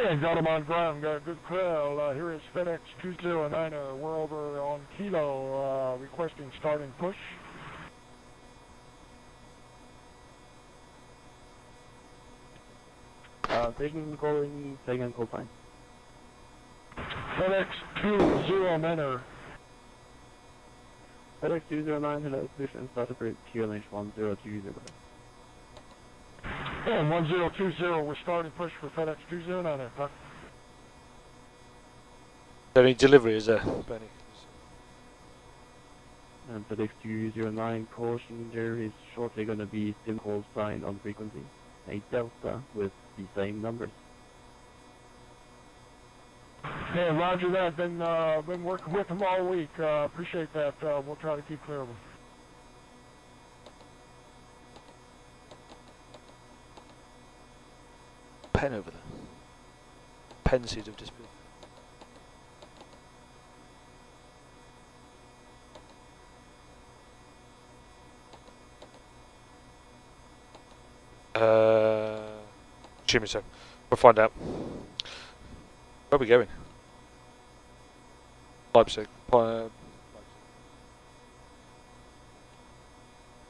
Hey, Gardermoen ground, got a good call. Here is FedEx 209er. We're over on Kilo, requesting start and push. Second call sign. FedEx 209er. FedEx 209, hello, solution started for QLH 1020. And 1020, we're starting push for FedEx 209er. Any delivery is there, Benny? And FedEx 209, caution, there is shortly going to be SIM call sign on frequency. A Delta with the same numbers. Yeah, roger that. Been working with them all week. Appreciate that. We'll try to keep clear of them. Pen over there. Pen seeds have disappeared. Assume so. We'll find out. Where are we going? Leipzig.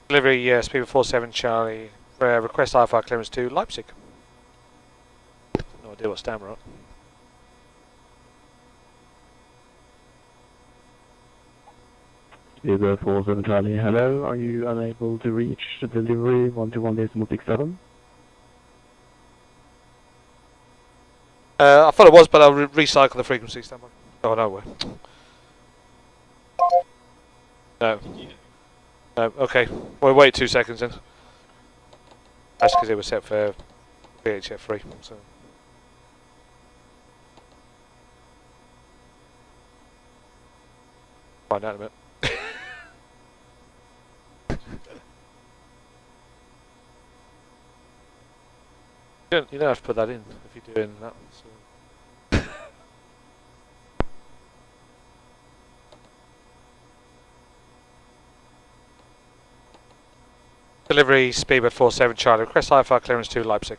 Delivery, speed 47 Charlie. Request IFR clearance to Leipzig. No idea what stammer on. Speedbird 47 Charlie, hello, are you unable to reach the delivery 121.67? I thought it was, but I'll recycle the frequency standby. Oh, no way. No. No, okay. We'll wait 2 seconds then. That's because it was set for VHF 3. So. Find out in a minute. You don't have to put that in if you're doing that. So. Delivery speedbird 47 Charlie. Request IFR clearance to Leipzig.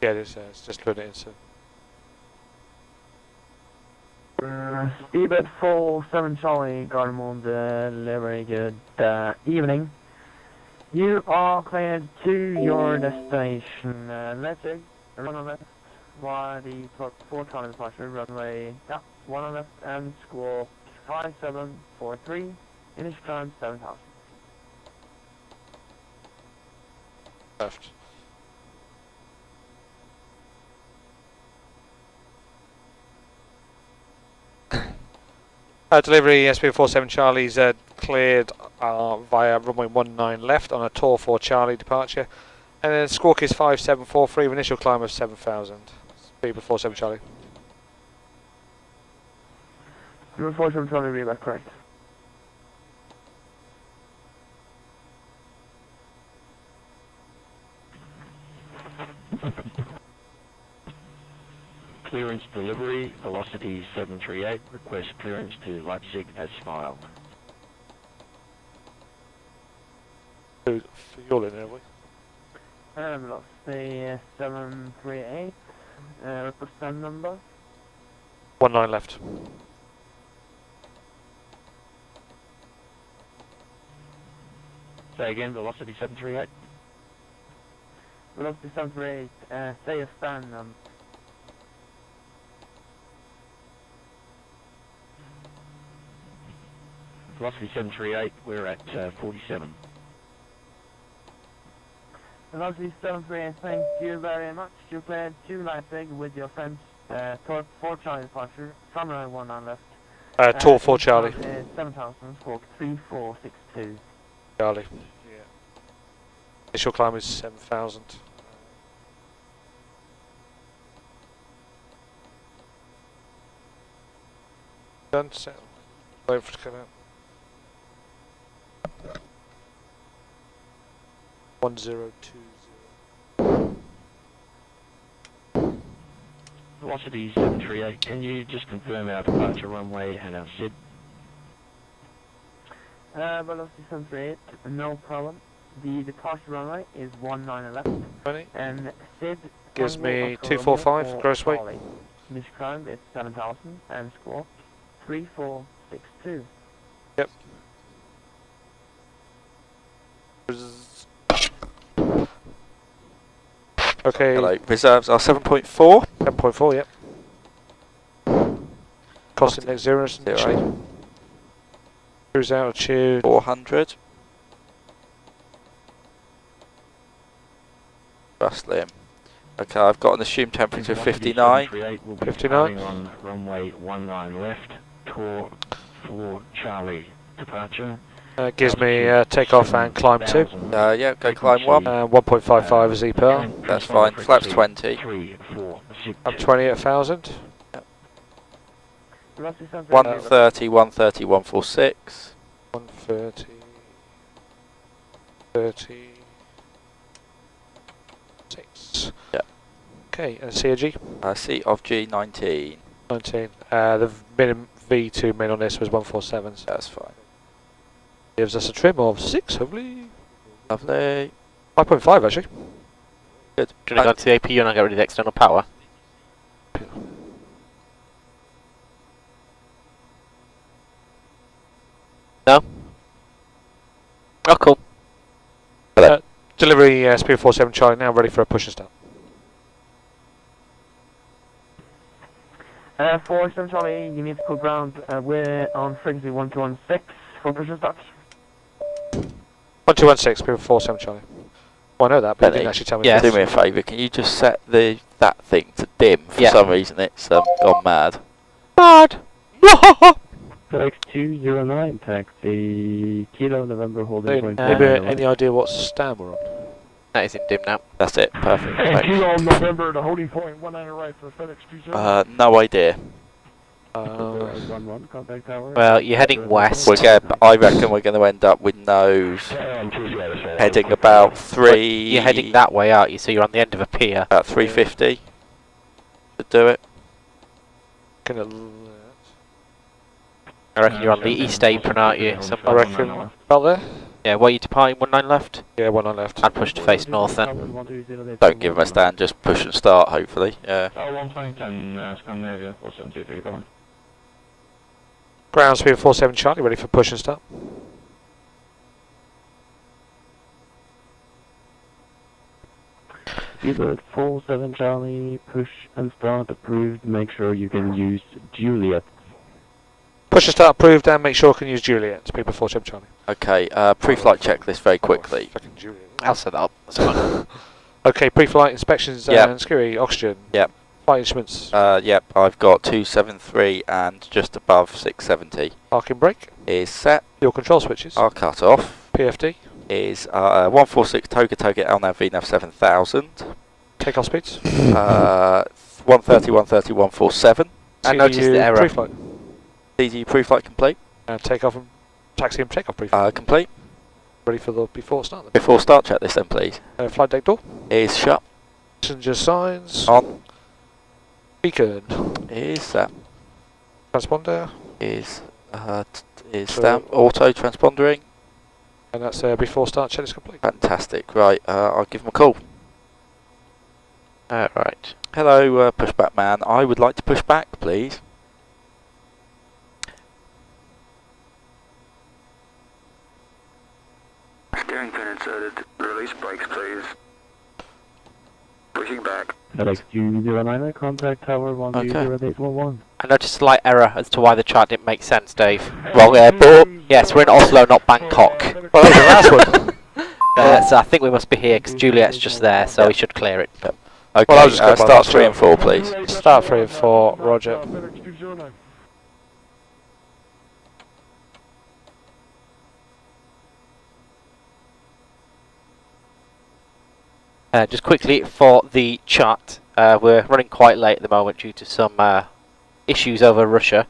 Yeah, it is. It's just putting it in. So. Speedbird 47 Charlie, Gardermoen delivery, good evening. You are cleared to your destination, Leipzig, run on left, via the Plot 4 Charlie departure, runway, 1 on left, and squawk 5743, initial time 7000. Left. Delivery SP47 Charlie's cleared via runway 19 left on a Tor 4 Charlie departure, and then squawk is 5743 with initial climb of 7000. Speed 47 Charlie. Speedbird 47 Charlie, read back correct. Clearance delivery, velocity 738, request clearance to Leipzig as filed. You're all in there, we? Velocity 738, request stand number. 19 left. Say again, velocity 738. Velocity 738, say a stand number. Velocity 738, we're at 47. Velocity 738, thank you very much. You cleared to Leipzig with your friends, Tor 4 Charlie departure, from runway 1 on left. Tor 4 Charlie. 7000, squawk 3462. Charlie. Yeah. Initial climb is 7000. Done, set. Wait for it to come out. 1020. Velocity 738, can you just confirm our departure runway and our SID? Velocity 738, no problem. The departure runway is 1911, 20. and Sid Gives Tango me Oscar 245 Romeo gross weight. Charlie. Mission climb is 7,000 and squawk 3462. Yep. Okay, Hello. Reserves are 7.4. 10.4, yep. Costing next 0. 0. Cruise altitude. 400. Rustling. Okay, I've got an assumed temperature of 59. 59. On runway 19 left, tour 4 Charlie, departure. Gives me takeoff and climb 2. Yeah, go climb 1. 1.55 as EPR. That's fine. Flaps 20. 3, 4, 6. I'm 20 at 1,000. 130, 130, 146. 130. 30. 6. Yeah. Okay, and COG? Seat of G19. 19. The minimum V2 min on this was 147. So That's fine. gives us a trim of 6, hopefully. Lovely. 5.5 actually. Good. Do you want to go to the APU and I'll get rid of the external power? No? Oh, cool. Delivery Speed 47 Charlie now ready for a push and start. 47 Charlie, you need to call ground. We're on frequency 1216 for push and start. 1216, Speed 47 Charlie. Well, I know that, but you didn't actually tell me. Yes. Do me a favour, can you just set that thing to dim? For Yeah. some reason it's gone mad. Mad! FedEx 209, taxi Kilo November holding point. Maybe any idea what stand we're on? That is in dim now. That's it, perfect. And Thanks. Kilo November to holding point 19 right for FedEx 20. No idea. 11, contact tower. Well, you're heading west. I reckon we're going to end up with nose heading about But you're heading that way, aren't you? So you're on the end of a pier. about 350 to do it. I reckon you're on the east apron, aren't you? I Somewhere. reckon about there. Yeah, where are you departing? 19 left? Yeah, 1 on left. I'd push to face north then. Don't give them a stand, just push and start, hopefully. Yeah. Scandinavia, 4723, go on. Ground Speed 47 Charlie ready for push and start. Either 47 Charlie, push and start approved. Make sure you can use Juliet. Push and start approved and make sure I can use Juliet. Speed 47 Charlie. Okay, pre-flight checklist very quickly. Fucking Juliet. I'll set that up. That's fine. Okay, pre-flight inspections Yep. and security, oxygen. Yep. Flight instruments. Yep, I've got 273 and just above 670 Parking brake. is set. Fuel control switches. Our cut off PFD. is 146 Toga Toga LNAV VNAV 7000. Takeoff speeds. 130, 130, 147. I noticed the error. Pre-flight. DG pre-flight complete. And takeoff and taxi and takeoff pre-flight. Complete. Ready for the before start. Then. Before start check this then please. Flight deck door. Is shut. Passenger signs. On. Beacon. Is set. Transponder. Is So- stamp auto transpondering. And that's before start check is complete. Fantastic. Right, I'll give him a call. Right. Hello, pushback man. I would like to push back, please. Steering pin inserted. Release brakes, please. Pushing back. FedEx 209, contact tower 120811. I noticed a slight error as to why the chart didn't make sense, Dave. Wrong airport. Yes, we're in Oslo, not Bangkok. Well, that was the last one. So I think we must be here because Juliet's just there, so we should clear it. Okay, Well, I'll just go by start that 3 and chart. 4, please. Start 3 and 4, Roger. FedEx 209. Just quickly for the chart, we're running quite late at the moment due to some issues over Russia.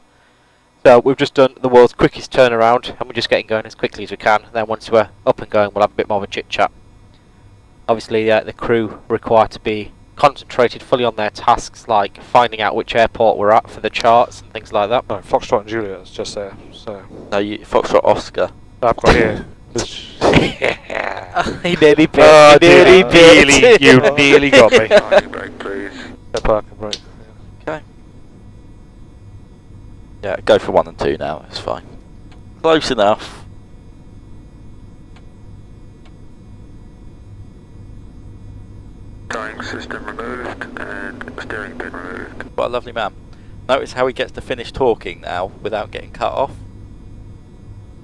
So we've just done the world's quickest turnaround and we're just getting going as quickly as we can. Then once we're up and going we'll have a bit more of a chit chat. Obviously the crew require to be concentrated fully on their tasks like finding out which airport we're at for the charts and things like that. No, Foxtrot and Juliet is just there. So No, Foxtrot Oscar. I've got here. He nearly bit. Oh, he nearly bit. you nearly got me. Parking brake, please. The parking brake. Okay. Yeah, go for 1 and 2 now, it's fine. Close enough. Tying system removed and steering pin removed. What a lovely man. Notice how he gets to finish talking now without getting cut off.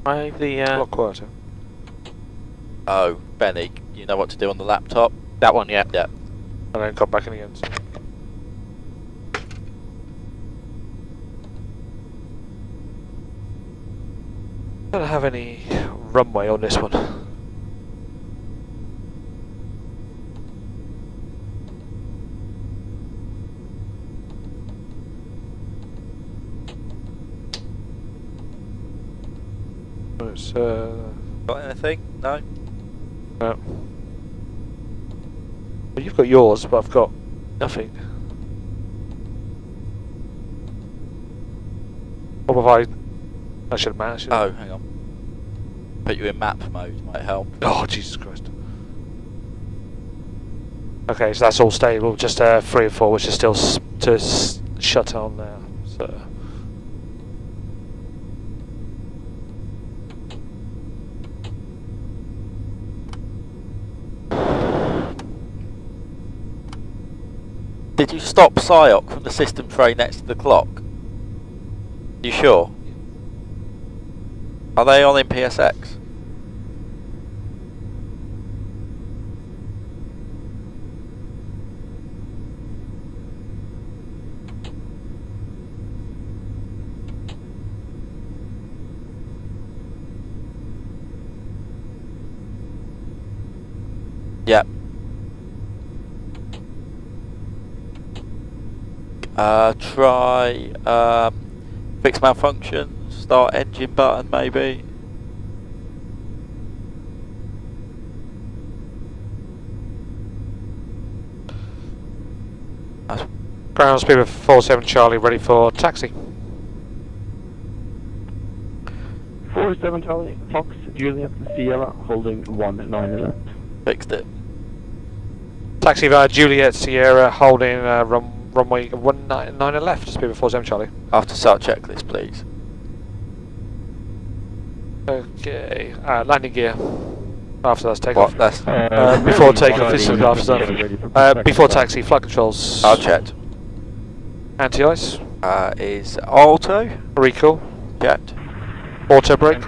Drive the A lot quieter. Oh, Benny, you know what to do on the laptop? that one, yeah. Yeah. And then got back in again. So. Don't have any runway on this one. It's, Got anything? No? no. Well, you've got yours, but I've got nothing. What have I should have managed. Oh, hang on. Put you in map mode, might help. Oh, Jesus Christ. Okay, so that's all stable, just 3 and 4, which is still shut on now. So. Did you stop PSYOC from the system tray next to the clock? You sure? Are they on in PSX? Yep. Try fix malfunction, start engine button maybe. Ground speed of 47 Charlie, ready for taxi. 47 Charlie, Fox, Juliet, Sierra, holding 19 left. Fixed it. Taxi via Juliet Sierra, holding runway 19 left, speed of 47 Charlie. After start checklist, please. Okay, landing gear. After that's takeoff. What? That's. Before takeoff, this is after stuff. Before taxi, flight controls. I'll check. Anti-ice. Is auto Recall. checked? Auto brake.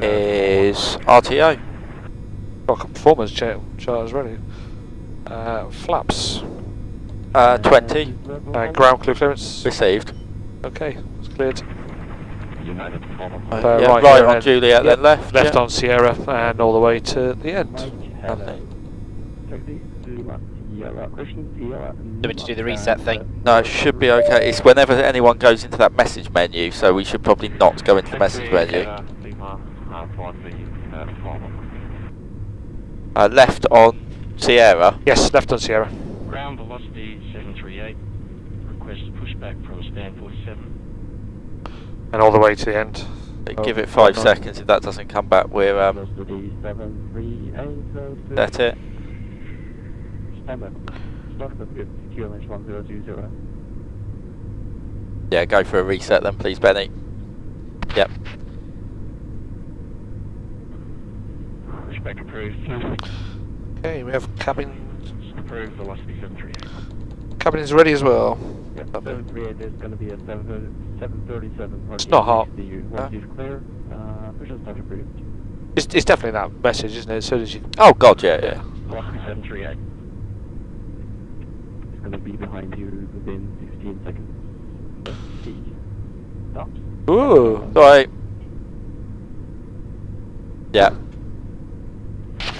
Is RTO? Rocket performance chart is ready. Flaps. 20 Ground clear clearance. received. Okay, it's cleared. United Yeah, right right here on and Juliet, yep, then left. Left yeah. on Sierra and all the way to the end. Lovely. Do we to do the reset thing? No, it should be okay. It's whenever anyone goes into that message menu, so we should probably not go into the message menu. Left on Sierra. Yes, left on Sierra. Ground velocity 738. Request pushback from stand 47. And all the way to the end. Give it 5 seconds. If that doesn't come back, we're that's it. Yeah, go for a reset then, please, Benny. Yep. Pushback approved. Okay, we have cabin. Approved velocity 738. Cabin is ready as well. Yep, 738 is going to be a 737. It's not hot. Once it's clear, push start approved. It's definitely that message, isn't it? As soon as you. Oh God, yeah, yeah. Velocity 738. It's going to be behind you within 15 seconds. He stops. Ooh. Right. Yeah.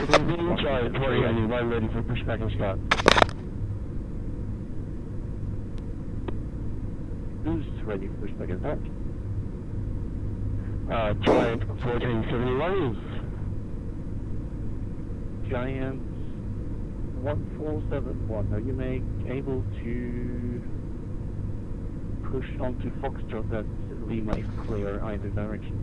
Charlie, reporting on you, line ready for pushback and start. Who's ready for pushback and start? Giant 1471. Giant 1471. Are you able to push onto Foxtrot that Lima is clear either direction?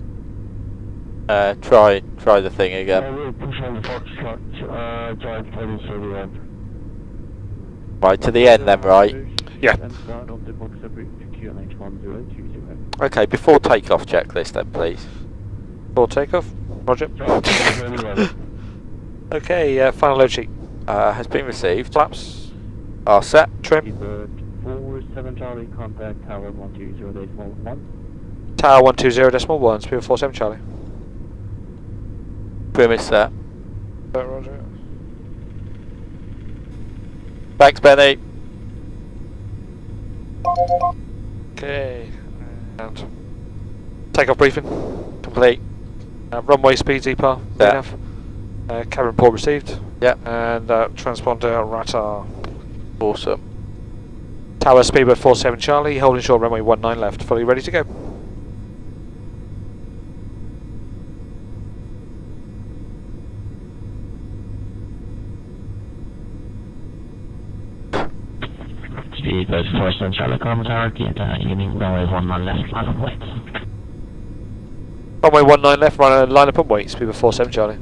Try the thing again. We'll push on the Foxtrot, drive 30 Right, to the end then, right? Yeah. And start of the box bridge QNH 1020. Okay, before takeoff checklist then, please. Full takeoff. Roger. Right. Okay, final load sheet. Has been received. Flaps. Are set. Trim. Bird 47 Charlie, contact tower 120.1. Tower 120.1. Speed 47 Charlie. Trim is set. Roger. Thanks, Benny. Okay. And takeoff briefing. Complete. Runway speed ZPAR. Yeah. Enough. Cabin report received. Yep. And transponder radar. Awesome. Tower speedbird 47 Charlie, holding short runway 19 left, fully ready to go. Speedbird 47 Charlie, Gardermoen Tower, get evening, runway 19 left, line up wait. Runway 19 left, line up and wait, speedbird 47 Charlie.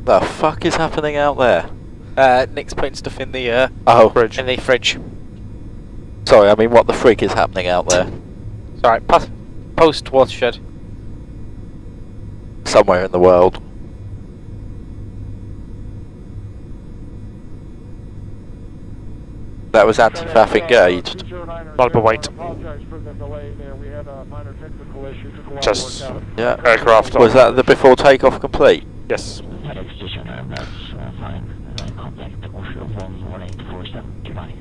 The fuck is happening out there? Nick's putting stuff in the Fridge. in the fridge. Sorry, I mean what the freak is happening out there? Sorry, post watershed. Somewhere in the world. That was anti-faff engaged. Line up and wait. Apologize for the delay there. We had a minor technical issue. Took a while Just to work out. Yeah. aircraft. Was that the before takeoff complete? Yes. Head position, that's fine. Contact Oslo 11847, goodbye.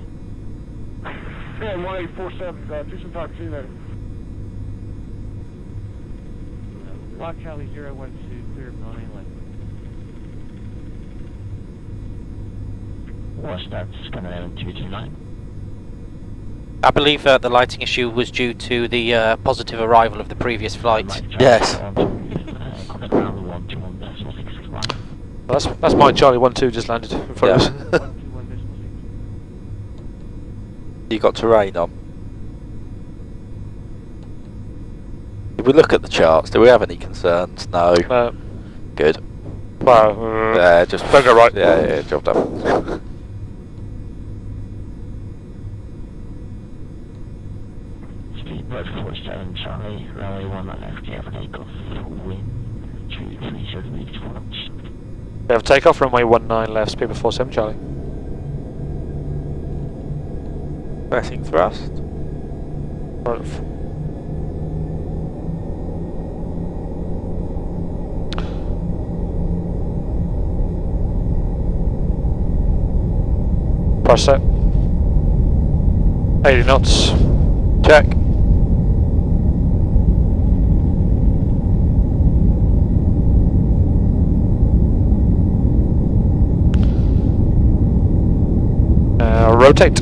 Yeah, 1847, do some talk, see you later. Block Charlie 012, clear of 9 Was that Scanner 229? I believe the lighting issue was due to the positive arrival of the previous flight. Yes. That's mine, Charlie 12 just landed in front of us. You got terrain on. If we look at the charts, do we have any concerns? No. Good. Wow. Yeah, just don't go right. Yeah, job done. Speedbird 47 Charlie, runway 19 left, clear for takeoff. Wind 330 meters forwards. We have takeoff, runway 19 left, speedbird 47 Charlie. Pressing thrust. Press set. 80 knots. Check. Rotate.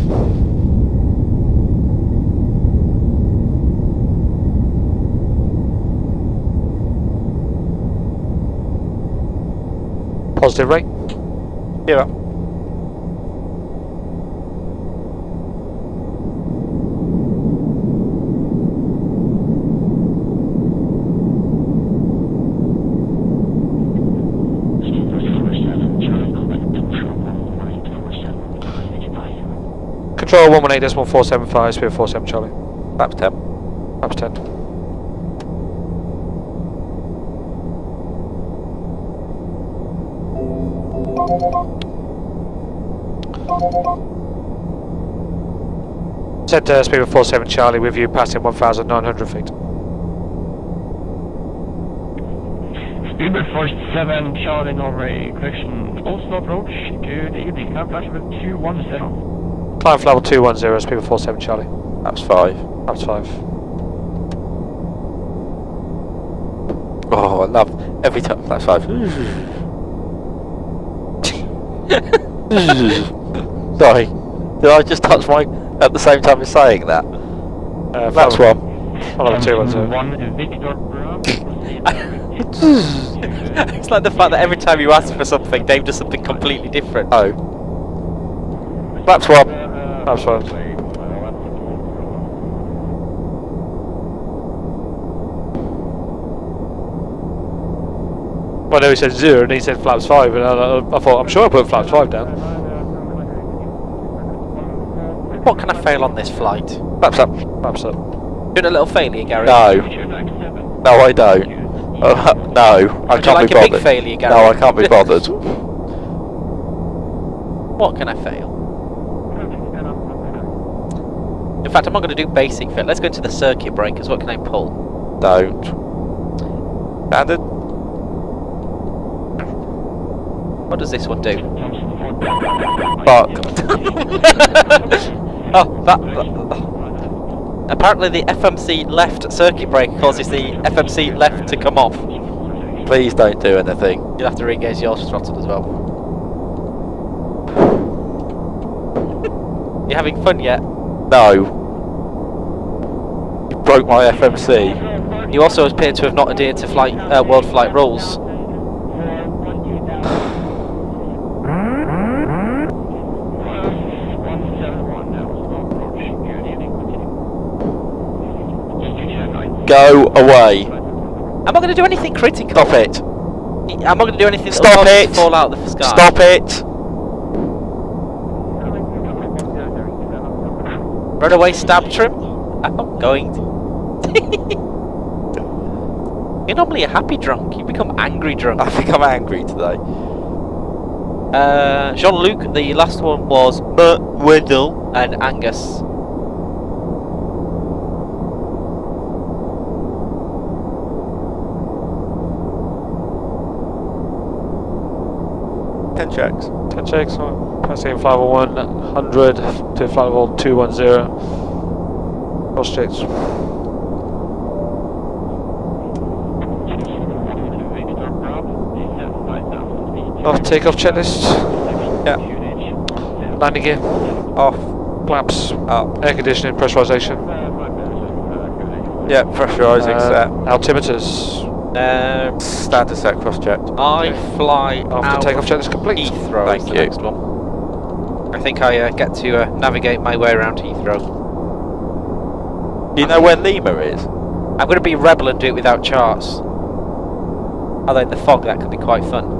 Positive rate. Yeah. Control 118.475, speed 47 Charlie. Flaps 10. Flaps 10. Set speed of 47 Charlie with you passing 1,900 feet. Speedbird 47 Charlie Norway, correction, Oslo approach, good evening, climb flash with 210. Climb level 210, speed of 47 Charlie. Flaps 5. Flaps 5. Oh, I love every time. Flaps 5. Sorry. Did I just touch my at the same time as saying that? That's one. Level 210. One Victor Bravo. It's like the fact that every time you ask for something, Dave does something completely different. Oh. Flaps 1. Flaps 1. Well, no, he said 0 and he said flaps 5, and I thought, I'm sure I put flaps 5 down. What can I fail on this flight? Flaps up. Flaps up. Doing a little failure, Gary? No. No, I don't. No, I Would you can't like be a bothered. big failure, Gary? No, I can't be bothered. What can I fail? In fact, I'm not going to do basic fail. Let's go into the circuit breakers. What can I pull? Don't. Standard? What does this one do? Fuck. Oh, that. Apparently the FMC left circuit breaker causes the FMC left to come off. Please don't do anything. You'll have to re-engage your throttle as well. You having fun yet? No. You broke my FMC. You also appear to have not adhered to world flight rules. Go away. I'm not going to do anything critical. Stop it. I'm not going to do anything Stop that it. fall out of the sky. Stop it. Run away, stab trim? I'm not going to. You're normally a happy drunk. You become angry drunk. I think I'm angry today. Jean-Luc, the last one was Wendell and Angus. Checks. 10 checks, passing flight level 100 to flight level 210. Cross checks. Off takeoff checklist. Yeah. Landing gear. Off. Flaps. Up. Air conditioning, pressurization. Yeah, pressurising set. Altimeters. Standard set cross checked. I fly After out takeoff checklist complete. Heathrow. Thank is the you. Next one. I think I get to navigate my way around Heathrow. Do you know where Lima is? I'm going to be rebel and do it without charts. Although in the fog that could be quite fun.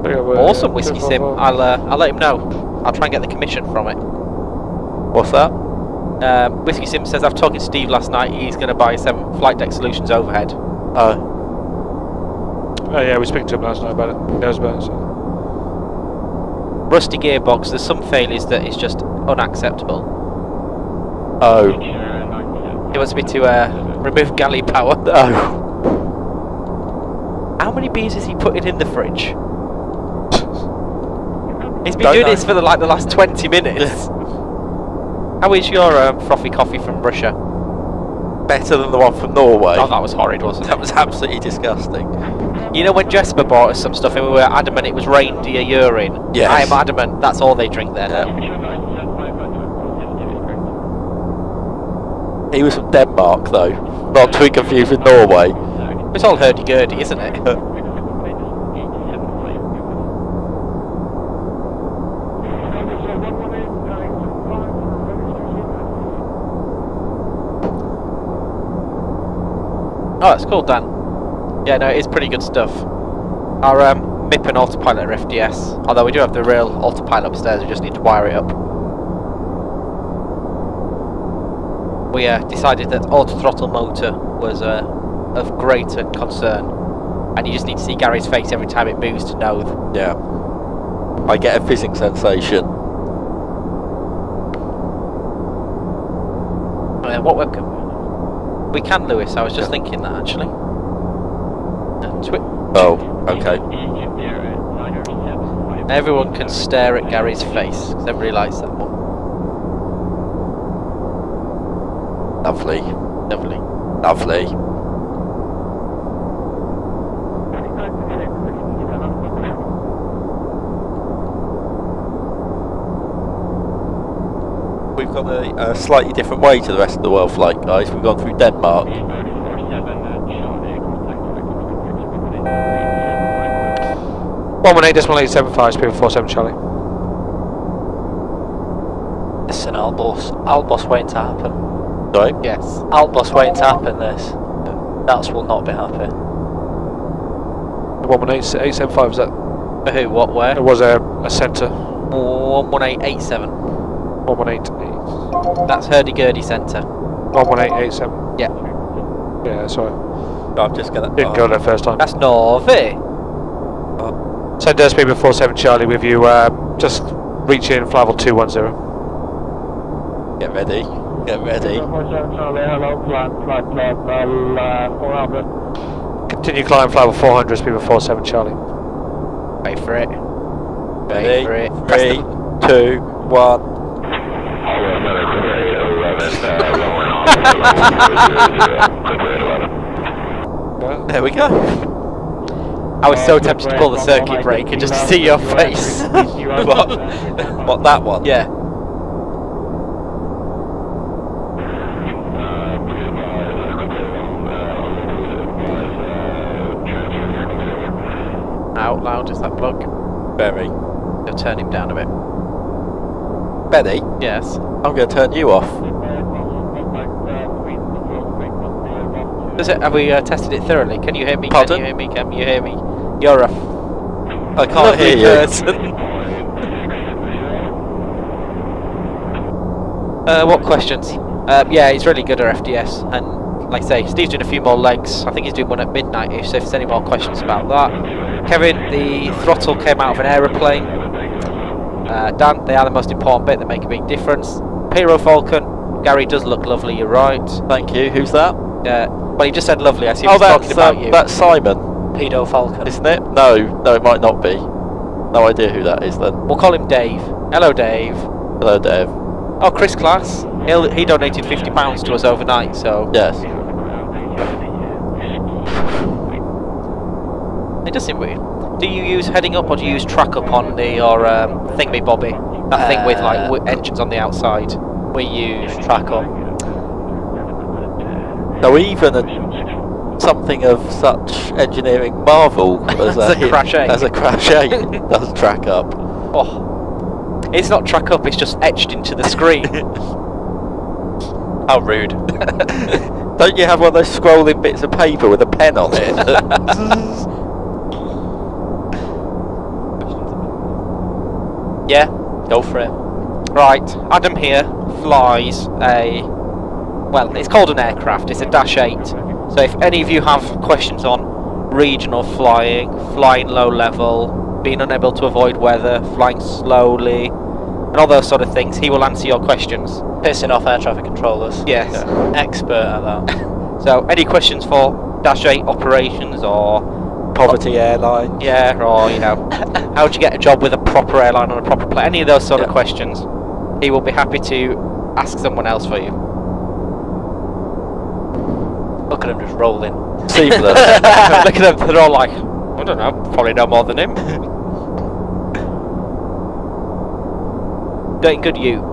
Awesome, Whiskey Sim. I'll let him know. I'll try and get the commission from it. What's that? Whiskey Sim says, I've talked to Steve last night, he's going to buy some flight deck solutions overhead. Oh yeah, we spoke to him last night about it. He knows about it. So. Rusty gearbox, there's some failures that is just unacceptable. Oh. He wants me to remove galley power. No. How many beers is he putting in the fridge? He's been Don't doing know. this for the last 20 minutes. How is your frothy coffee from Russia? Better than the one from Norway. Oh, that was horrid, wasn't That it? was absolutely disgusting. You know when Jesper bought us some stuff and we were adamant it was reindeer urine? Yes. I am adamant that's all they drink there now. He was from Denmark though, not to be confused with Norway. It's all hurdy-gurdy, isn't it? Oh, that's cool, Dan. Yeah, no, it is pretty good stuff. Our MIP and autopilot are FDS, although we do have the real autopilot upstairs, we just need to wire it up. We decided that auto-throttle motor was of greater concern, and you just need to see Gary's face every time it moves to know. Yeah. I get a fizzing sensation. What webcam? We can, Lewis, I was just thinking that actually. Oh, okay. Everyone can stare at Gary's face, because everybody likes that one. Lovely. Lovely. Lovely. We've gone a slightly different way to the rest of the Worldflight, guys. We've gone through Denmark. 118.875, speed 47 Charlie. Listen, Albos waiting to happen. Sorry? Yes. Albos waiting to happen, this. That's will not be happy. 118.875 is that? For who, what, where? It was a centre. 11887. 118.8. That's hurdy-gurdy centre. 118.87. Yeah. Yeah, sorry. I'm just gonna. Didn't go there first time. That's Norvey. Send airspeed before 7 Charlie with you. Just reach in, fly level 210. Get ready. Get ready. 47 Charlie, hello, flight level 400. Continue climb, fly level 400, speed before 7 Charlie. Wait for it. Ready. Wait for it. 3, 2, 1. There we go. I was so tempted to pull the circuit breaker just to see your face. What, that one? Yeah. How loud is that plug? Very. You'll turn him down a bit. Benny, Yes. I'm going to turn you off. Does it? Have we tested it thoroughly? Can you hear me? Pardon? Can you hear me? Can you hear me? You're a I can't lovely hear you. person. What questions? Yeah, he's really good at FDS, and like I say, Steve's doing a few more legs. I think he's doing one at midnight-ish, so if there's any more questions about that. Kevin, the throttle came out of an aeroplane. Dan, they are the most important bit that make a big difference. Pyro Falcon, Gary does look lovely, you're right. Thank you. Who's that? Well, he just said lovely, I assume Oh, he's talking about you. that's Simon, Pedo Falcon. isn't it? No, it might not be. No idea who that is then. We'll call him Dave. Hello, Dave. Hello, Dave. Oh, Chris Class. He donated £50 to us overnight, so... Yes. It does seem weird. Do you use heading up or do you use track up on your thingy bobby? That thing with like engines on the outside. We use track on. So even something of such engineering marvel as As a Crash 8. as a Crash 8 does track up. Oh, it's not track up. It's just etched into the screen. How rude! Don't you have one of those scrolling bits of paper with a pen on it? Yeah, go for it. Right, Adam here flies a... Well, it's called an aircraft. It's a Dash 8. So if any of you have questions on regional flying, flying low level, being unable to avoid weather, flying slowly, and all those sort of things, he will answer your questions. Pissing off air traffic controllers. Yes. Yeah. Expert at that. So any questions for Dash 8 operations or... Poverty airline. Yeah, or, you know, how do you get a job with a proper airline on a proper plane? Any of those sort of questions, he will be happy to ask someone else for you. Look at him just rolling. Seamless. Look at them, they're all like, I don't know, probably know more than him. Doing good, you.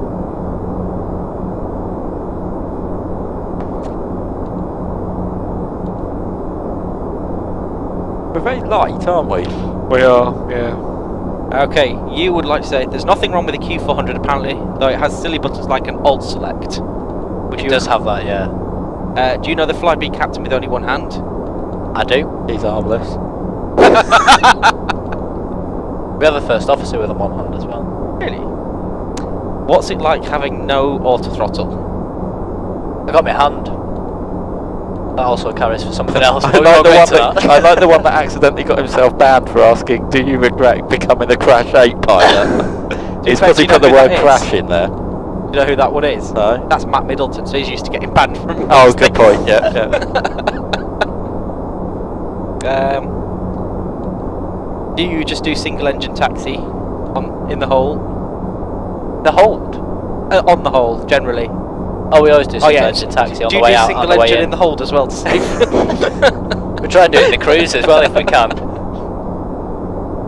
We're very light, aren't we? We are, yeah. Okay, you would like to say there's nothing wrong with the Q400 apparently, though it has silly buttons like an Alt Select. It does have that, yeah. Do you know the Flybe captain with only one hand? I do. He's harmless. We have a first officer with a one hand as well. Really? What's it like having no auto throttle? I got my hand. That also carries for something else. I but we like, won't the go one into that, I like the one that accidentally got himself banned for asking, do you regret becoming a Crash 8 pilot? It's because he put the word crash in there. Do you know who that one is? No? That's Matt Middleton, so he's used to getting banned from... Oh, good point, yeah. Do you just do single engine taxi in the hole? The hold? On the hole, generally. Oh, we always do single engine taxi on Do the you way do out single and the way engine in. in the hold as well to save? We try and do it in the cruise as well if we can.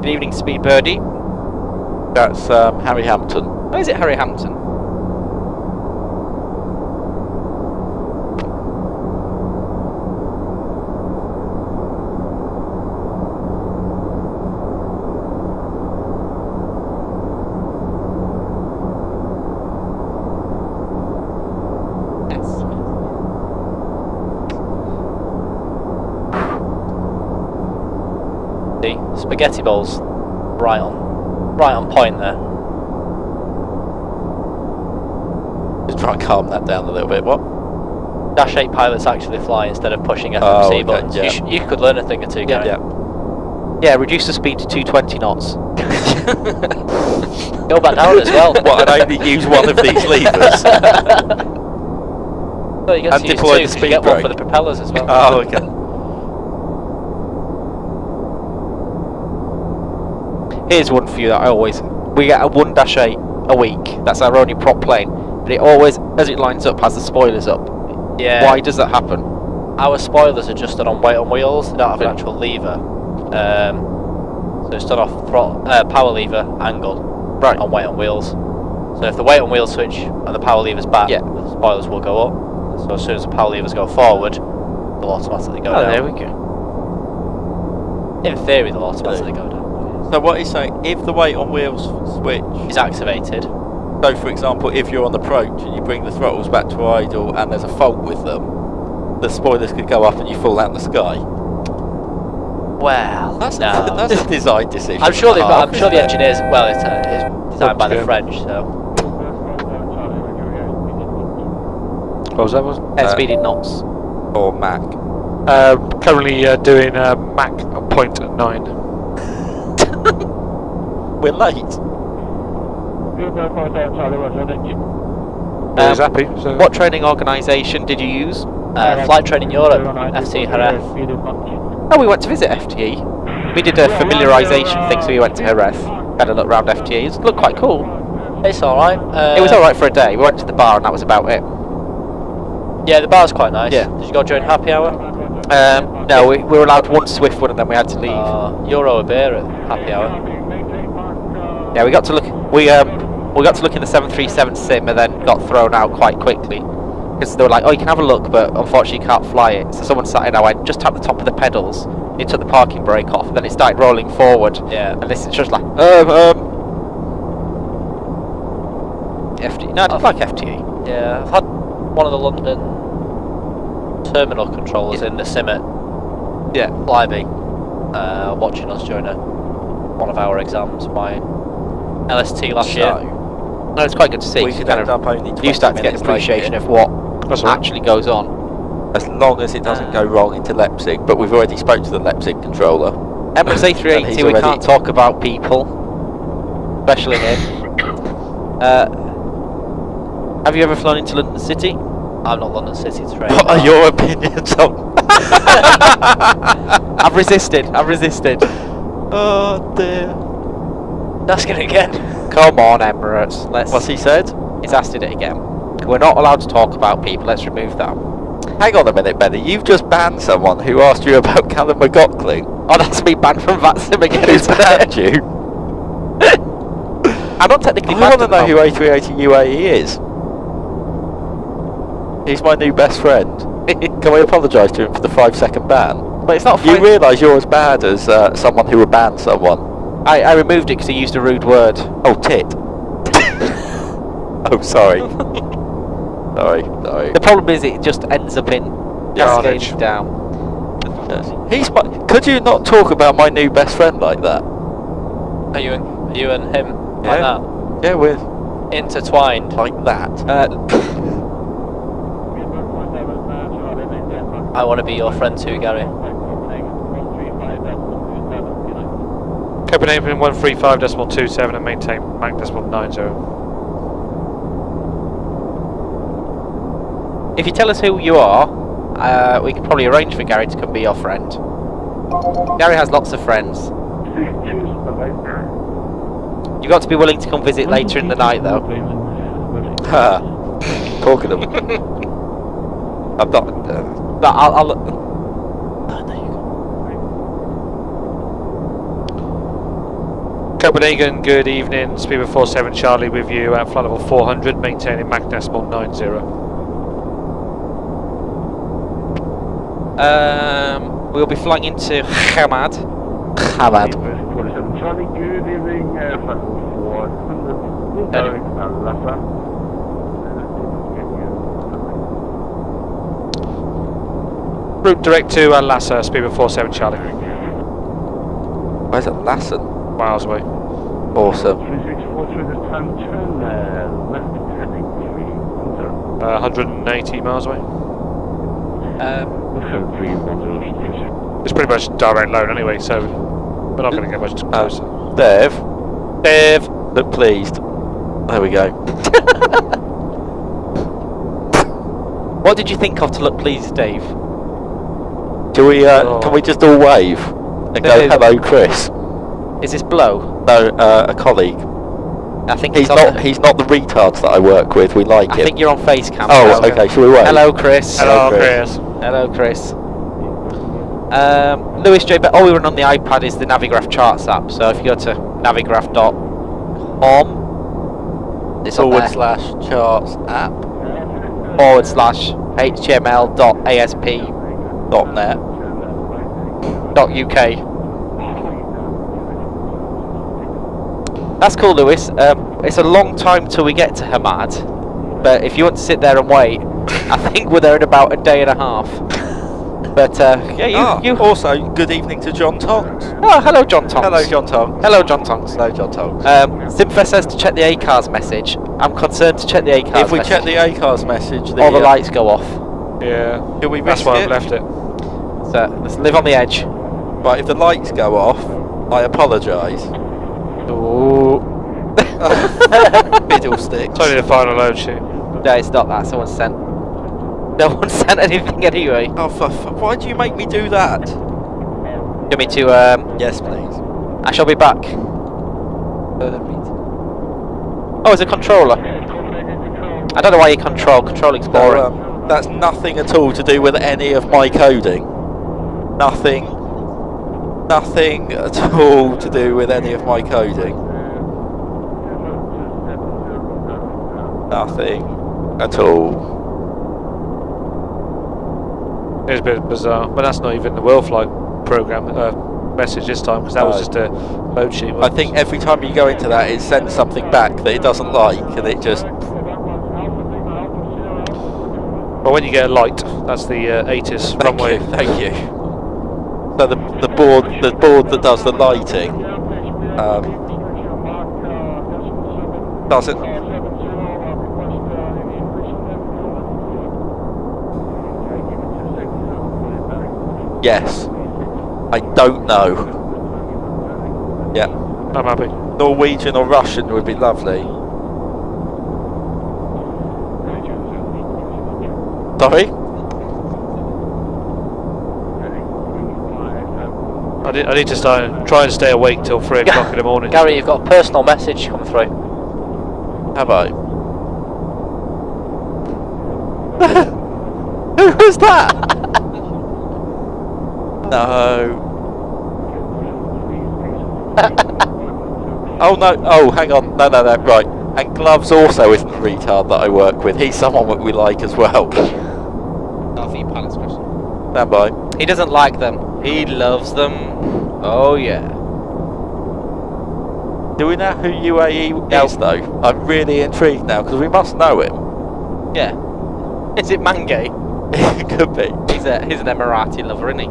Good evening, Speed Birdie. That's Harry Hampton. Oh, is it Harry Hampton? spaghetti bowls. Right on point there. Just try and calm that down a little bit. What? Dash 8 pilots actually fly instead of pushing FMC Oh, okay, buttons. yeah. You could learn a thing or two, Gary. Yeah. Yeah, reduce the speed to 220 knots. Go back down as well. What, and only use one of these levers? Well, you get And to use deploy two, the 'cause you speed get one brake. for the propellers as well. Oh, okay. Here's one for you that I always... We get a 1-8 a week. That's our only prop plane. But it always, as it lines up, has the spoilers up. Yeah. Why does that happen? Our spoilers are just done on weight on wheels. They don't have an actual lever. So it's done off power lever angle Right. on weight on wheels. So if the weight on wheels switch and the power lever's back, Yeah. the spoilers will go up. So as soon as the power levers go forward, they'll automatically go Oh, down. there we go. In theory, they'll automatically go down. So what he's saying, if the weight on wheels switch, It's activated. so for example, if you're on approach and you bring the throttles back to idle and there's a fault with them, the spoilers could go up and you fall out in the sky. Well, That's no. a design decision. I'm sure and a half, I'm sure the isn't it? engineers. Well, it's designed by the Yeah. French, so. What was that? Airspeed in knots. Or Mac. Currently doing Mach 0.9. We're late. He's happy. So. What training organisation did you use? Flight Training Europe, FT Oh, we went to visit FTE. We did a familiarisation thing, so we went to Jerez. Had a look round FTE. It looked quite cool. It's alright. It was alright for a day. We went to the bar and that was about it. Yeah, the bar's quite nice. Yeah. Did you go during happy hour? No, we were allowed one swift one and then we had to leave. Euro a beer at happy hour. Yeah, we got to look. We got to look in the 737 sim and then got thrown out quite quickly because they were like, "Oh, you can have a look, but unfortunately you can't fly it." So someone sat in. I went, "Just tap the top of the pedals." It took the parking brake off, and then it started rolling forward. Yeah. And this is just like FTE. No, I didn't like FTE. Yeah, I've had one of the London terminal controllers in the sim at Flyby, watching us during one of our exams, my LST last year. No, it's quite good to see. We could end up only 20 You start to get an minutes appreciation late of what That's all right. actually goes on. as long as it doesn't go wrong into Leipzig. But we've already spoke to the Leipzig controller. Emirates And A380, he's we already- can't talk about people, especially him. Have you ever flown into London City? I'm not London City trained. What are your opinions on? I've resisted. Oh dear. That's gonna get. Come on, Emirates. What's he said? He's asked it again. We're not allowed to talk about people. Let's remove that. Hang on a minute, Benny. You've just banned someone who asked you about Callum McGoughlin. Oh, that's me banned from VATSIM again. Who's isn't banned it? you? I'm not technically I banned. want to know who A380 UAE is. He's my new best friend. Can we apologise to him for the 5-second ban? But it's not. You realise you're as bad as someone who would ban someone. I removed it because he used a rude word. Oh, tit. Oh, sorry. sorry. The problem is it just ends up in cascades Yardage. down. Yes. Could you not talk about my new best friend like that? Are you and him like Yeah. that? Yeah, we're Intertwined. like that. I want to be your friend too, Gary. Copenhagen 135.27 and maintain Mach 0.90. If you tell us who you are, we could probably arrange for Gary to come be your friend. Gary has lots of friends. You've got to be willing to come visit later in the night, though. Ha. Talking of. I'm not. But I'll Copenhagen, good evening. Speedbird 47 Charlie with you at flight level 400, maintaining Mach 0.90. We'll be flying into Hamad. Hamad. Charlie, good evening, flight 400, going Lhasa. Route direct to Lhasa, Speedbird 47 Charlie. Where's it? Lassen? Miles away. Awesome. 364 through the time turn, left heading 310. 180 miles away. Left 310. It's pretty much direct load anyway, so we're not going to get much closer. Dev, look pleased. There we go. What did you think of to look pleased, Dave? Do we? Can we just all wave and go, "Hello, Chris"? Is this Blow? No, a colleague. I think He's not. He's not the retards that I work with. We like I him. think you're on face cam. Oh, so- okay. Shall we wait? Hello, Chris. Hello, Chris. Hello, Chris. Lewis J. All we run on the iPad is the Navigraph Charts app. So if you go to navigraph.com, it's on there. /charts app /html.asp.net.uk. That's cool, Lewis. It's a long time till we get to Hamad, but if you want to sit there and wait, I think we're there in about a day and a half. But yeah, you. Also, good evening to John Tonks. Oh, hello, John Tonks. Hello, John Tonks. Hello, John Tonks. Hello, John Tonks. Simfa says to check the ACARS message. I'm concerned to check the ACARS message. If we check the ACARS message, all the lights go off. Yeah. Do we That's risk why it? I've left it. So let's live on the edge. Right, if the lights go off, I apologise. Ooh. Fiddlesticks. It's only the final load shoot. No, it's not that. Someone sent. No one sent anything anyway. Oh, why do you make me do that? You want me to? Yes, please. I shall be back. Oh, it's a controller. I don't know why you controlling boring. No, that's nothing at all to do with any of my coding. Nothing at all to do with any of my coding. Nothing at all. It's a bit bizarre, but that's not even the Worldflight program message this time, because that was just a load sheet. I think every time you go into that, it sends something back that it doesn't like, and it just. Well, when you get a light, that's the ATIS runway. Thank you. So the board that does the lighting, doesn't. Yes. I don't know. Yeah. I'm happy. Norwegian or Russian would be lovely. Sorry? I need to try and stay awake till 3 o'clock in the morning. Gary, you've got a personal message come through. Have I? Who was that? No. Oh no, oh hang on, no, right. And Gloves also isn't a retard that I work with, he's someone that we like as well. Stand by. He doesn't like them. He loves them. Oh yeah. Do we know who UAE is though? I'm really intrigued now, because we must know him. Yeah. Is it Mange? It could be. He's an Emirati lover, isn't he?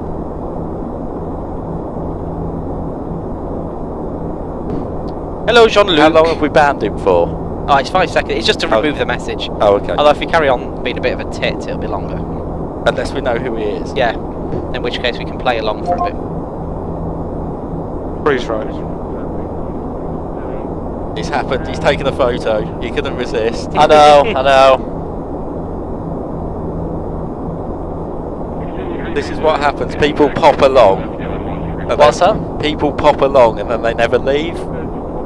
Hello, Jean-Luc. How long have we banned him for? Oh, it's 5 seconds. It's just to remove the message. Oh, okay. Although if you carry on being a bit of a tit, it'll be longer. Unless we know who he is. Yeah. In which case we can play along for a bit. Freeze right. It's happened, he's taken a photo, he couldn't resist. I know. This is what happens, people pop along. And What's then that? People pop along and then they never leave.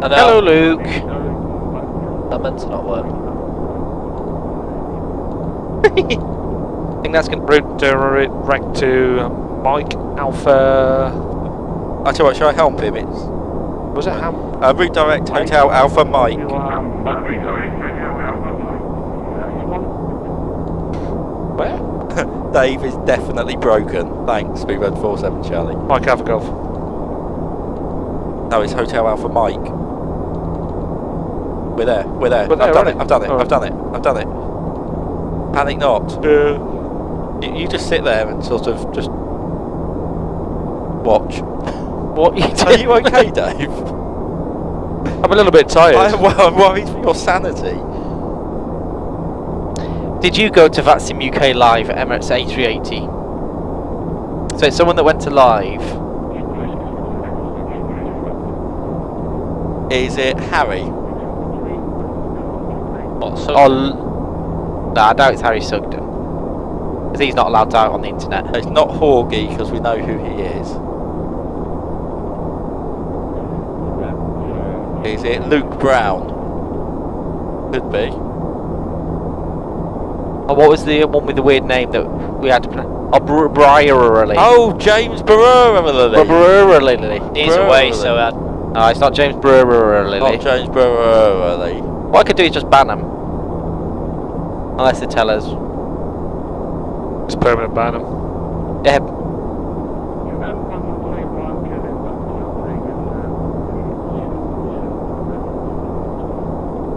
I know. Hello, Luke. That meant to not work. I think that's going to Route direct to Mike Alpha. I tell you what, shall I help him? It's Was it Ham? route direct Hotel Alpha Mike. Where? Dave is definitely broken. Thanks, we rode 47 Charlie. Mike Alpha Golf. No, it's Hotel Alpha Mike. We're there. We're there I've done already? it. I've done it. Oh. I've done it. I've done it. Panic not. You just sit there and sort of just watch. What you doing? Are you okay, Dave? I'm a little bit tired. I'm worried for your sanity. Did you go to VATSIM UK live at Emirates A380? So it's someone that went to live. Is it Harry? What, so No, I doubt it's Harry Sugden. Because he's not allowed out on the internet. It's not Horgy, because we know who he is. Is it Luke Brown? Could be. Oh, what was the one with the weird name that we had to pronounce? Oh, Brierley. Oh, James Brierley. Brierley. he's away, so No, it's not James Brierley. Not James Brierley. What I could do is just ban him. Unless they tell us. It's permanent ban him. Yeah.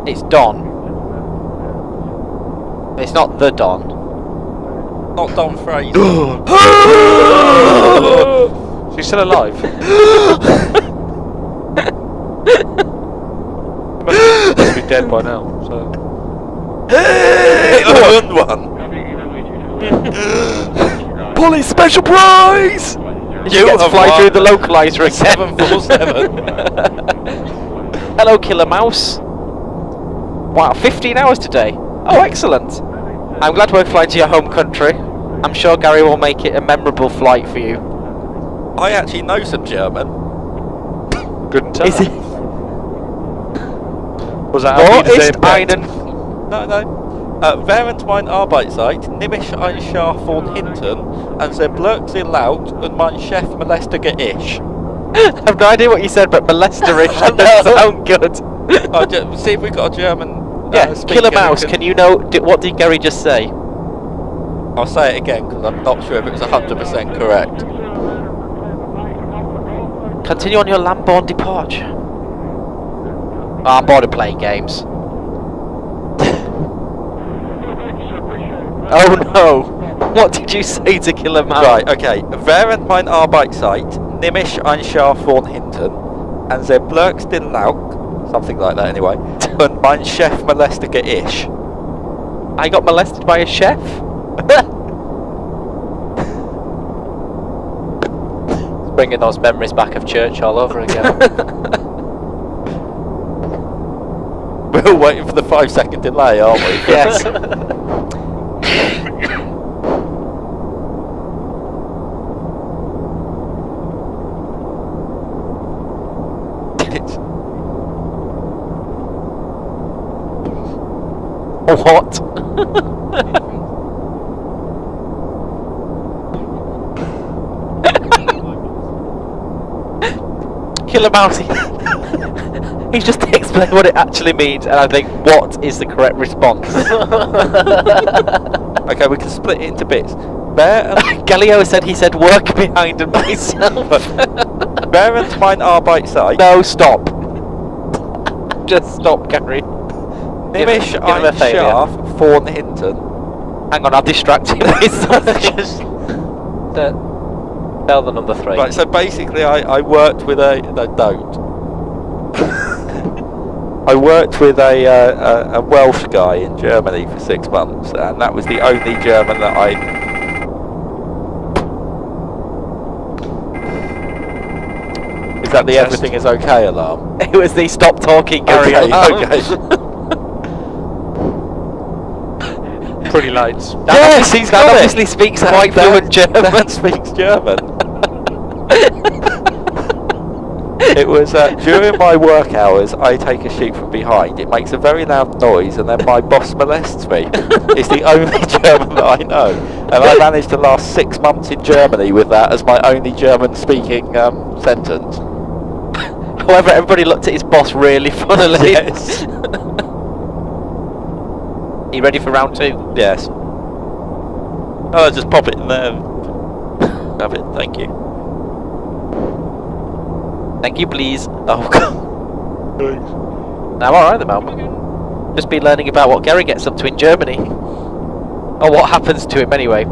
It's Don. It's not the Don. Not Don Fraser. She's still alive. Must be dead by now. So. Learned one. Police special prize! You get to fly through the localizer again. 747. Hello, Killer Mouse. Wow, 15 hours today. Oh, excellent. I'm glad we're flying to your home country. I'm sure Gary will make it a memorable flight for you. I actually know some German. Couldn't tell. Is it? Was that Wo how ist einen... No. Während mein Arbeitszeit nehme ich einen Schar von hinten und sie blökt sie laut und mein Chef molestige ich. I have no idea what you said, but molesterish doesn't sound good. See if we've got a German Yeah, speaker Killer who Mouse, can you know... what did Gary just say? I'll say it again because I'm not sure if it was 100% correct. Continue on your land-borne departure. Oh, I'm bored of playing games. Oh no! What did you say to Killer Mouse? Right, okay. Während mein Arbeitszeit nehme ich einen Schar von hinten und sie blökt den laut, something like that anyway, und mein Chef molestige ich. I got molested by a chef? it's bringing those memories back of church all over again. We're all waiting for the 5-second delay, aren't we? Yes. What? Killer Mousey. He's just explained what it actually means, and I think, what is the correct response? Okay, we can split it into bits. Galileo said he said work behind and myself. Während mein Arbeitszeit No, stop. Just stop, Gary. nehme ich Give him a einen failure. Schar von hinten. Hang on, I'll distract him with something. Tell the number 3. Right, so basically I worked with a... No, don't. I worked with a Welsh guy in Germany for 6 months, and that was the only German that I... Is that the Test. everything is okay alarm? It was the stop talking, Gary. Okay, okay. Pretty lights. Yes, he's that got it. obviously speaks quite fluent German. That speaks German. It was during my work hours. I take a sheep from behind. It makes a very loud noise, and then my boss molests me. It's the only German that I know, and I managed to last 6 months in Germany with that as my only German-speaking sentence. However, everybody looked at his boss really funnily. Yes. Are you ready for round 2? Yes. Oh, just pop it in there. Have it. Thank you. Thank you, please. Oh, God. I'm alright at the moment. Just been learning about what Gary gets up to in Germany. Or what happens to him, anyway.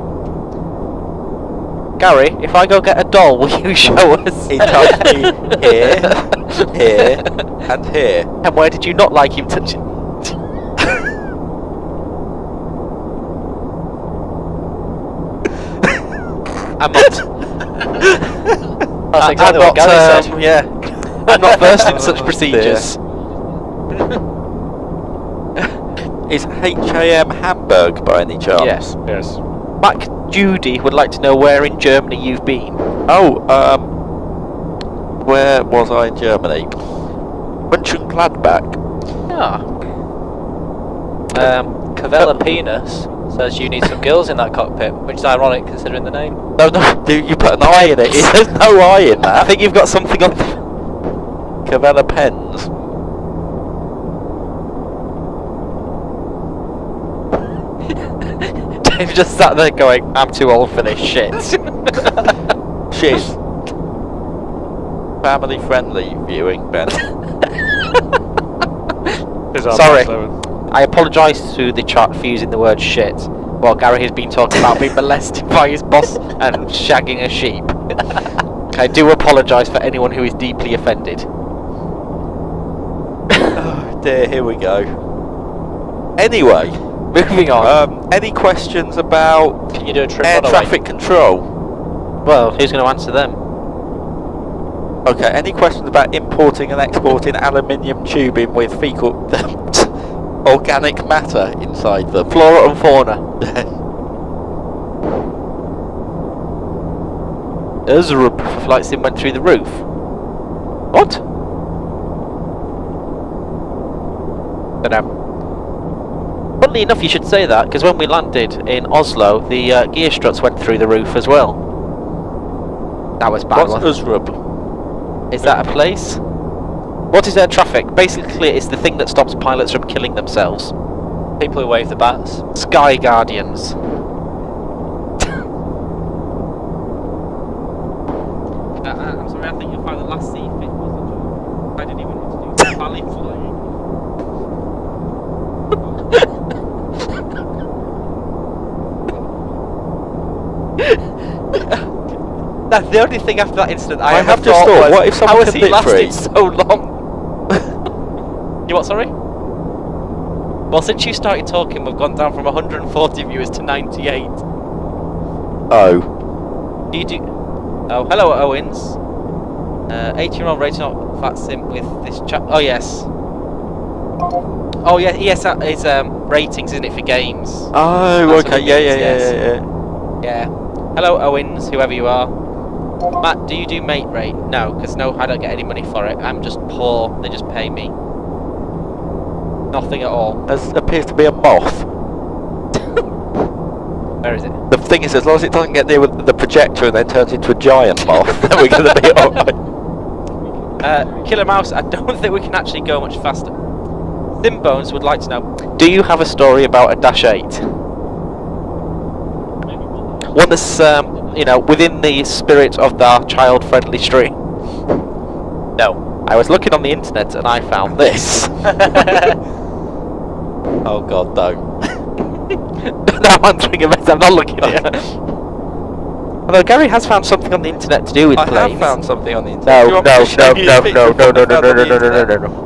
Gary, if I go get a doll, will you show us? He touched me here, here, and here. And where did you not like him touching? I'm not. That's exactly what Gary said. Yeah. I'm not versed in such procedures. Is HAM Hamburg by any chance? Yes. Yes. Mac Judy would like to know where in Germany you've been. Oh, where was I in Germany? Mönchengladbach. Ah. Cavella Penis says you need some girls in that cockpit, which is ironic considering the name. No, dude, you put an I in it. There's no I in that. I think you've got something on. Cavella Pens. Dave just sat there going, I'm too old for this shit. Shit. Family friendly viewing, Ben. Sorry. I apologise to the chat for using the word shit while Gary has been talking about being molested by his boss and shagging a sheep. I do apologise for anyone who is deeply offended. Oh dear, here we go. Anyway, moving on. Any questions about Can you do a trip air on traffic control? Well, who's going to answer them? Okay, any questions about importing and exporting aluminium tubing with fecal organic matter inside them? Flora and fauna. Ezra flight sim went through the roof. What? Dunno. Funnily enough, you should say that, because when we landed in Oslo, the gear struts went through the roof as well. That was bad. What's Usrub? Is that a place? What is air traffic? Basically, it's the thing that stops pilots from killing themselves. People who wave the bats. Sky Guardians. I'm sorry, I think you'll find the last seat fit wasn't. I didn't even want to do valley flying. That's the only thing after that incident I have just thought, what if someone how has can he literally- lasted so long? You what, sorry? Well, since you started talking, we've gone down from 140 viewers to 98. Oh. Do you do... Oh, hello, Owens. 18-year-old rated on fat sim with this chat. Oh, yes. Oh, yeah, yes, that is ratings, isn't it, for games? Oh, That's okay, what it yeah. means, Yeah. Hello, Owens, whoever you are. Matt, do you do mate rate? No, because no, I don't get any money for it. I'm just poor. They just pay me. Nothing at all. There appears to be a moth. Where is it? The thing is, as long as it doesn't get near with the projector and then turns into a giant moth, then we're going to be alright. Killer Mouse, I don't think we can actually go much faster. Simbones would like to know, do you have a story about a Dash 8? One that's, you know, within the spirit of the child-friendly stream. No. I was looking on the internet and I found this. Oh god, don't. No, I'm answering a mess, I'm not looking at it. Although Gary has found something on the internet to do with planes. I have found something on the internet. No, no,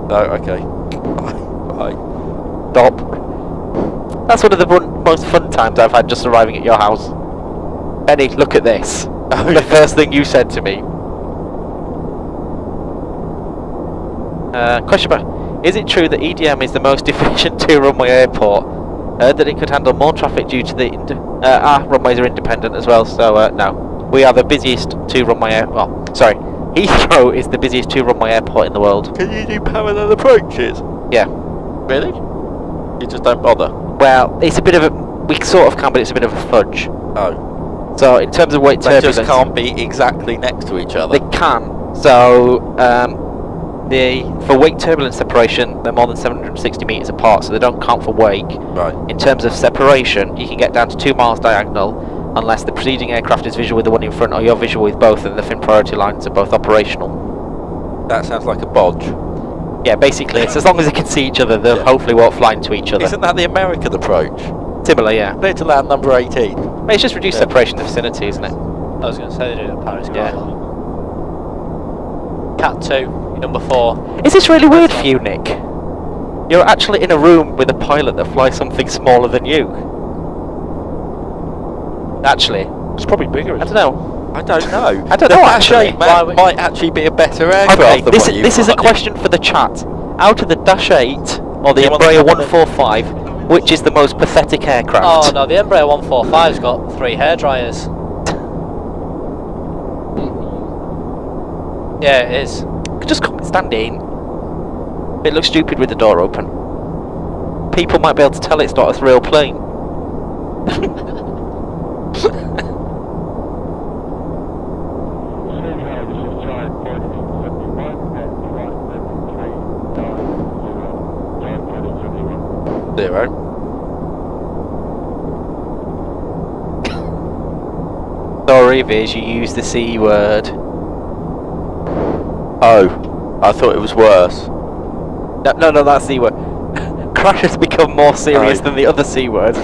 No, okay. Right. Stop. That's one of the most fun times I've had just arriving at your house. Benny, look at this. The first thing you said to me. Question mark. Is it true that EDM is the most efficient two-runway airport? Heard that it could handle more traffic due to the... our runways are independent as well, so no. We are the busiest two-runway airport... Well, sorry. Heathrow is the busiest two-runway airport in the world. Can you do parallel approaches? Yeah. Really? You just don't bother? Well, it's a bit of a... We sort of can, but it's a bit of a fudge. Oh. So, in terms of weight They turbulence... just can't be exactly next to each other. They can. So, for wake turbulence separation, they're more than 760 metres apart, so they don't count for wake. Right. In terms of separation, you can get down to 2 miles diagonal, unless the preceding aircraft is visual with the one in front, or you're visual with both, and the fin priority lines are both operational. That sounds like a bodge. Yeah, basically, it's as long as they can see each other, they hopefully won't fly into each other. Isn't that the American approach? Similar, yeah. Clear to land number 18. It's just reduced separation to vicinity, isn't it? I was going to say they're doing a Paris Yeah. Gardermoen. Cat 2, number 4. Is this really weird for you, Nick? You're actually in a room with a pilot that flies something smaller than you. Actually, It's probably bigger. I don't know. I don't know. I don't The know, Dash actually. 8 might actually be a better aircraft Okay, than this, what you this is a fly. question for the chat. Out of the Dash 8 or the Do you want Embraer to- 145, which is the most pathetic aircraft? Oh no, the Embraer 145's got 3 hairdryers. Yeah, it is. Just come stand in. It looks stupid with the door open. People might be able to tell it's not a real plane. Zero. Sorry, Viz, you used the C word. Oh, I thought it was worse. No, that's C word. Crash has become more serious than the other C word.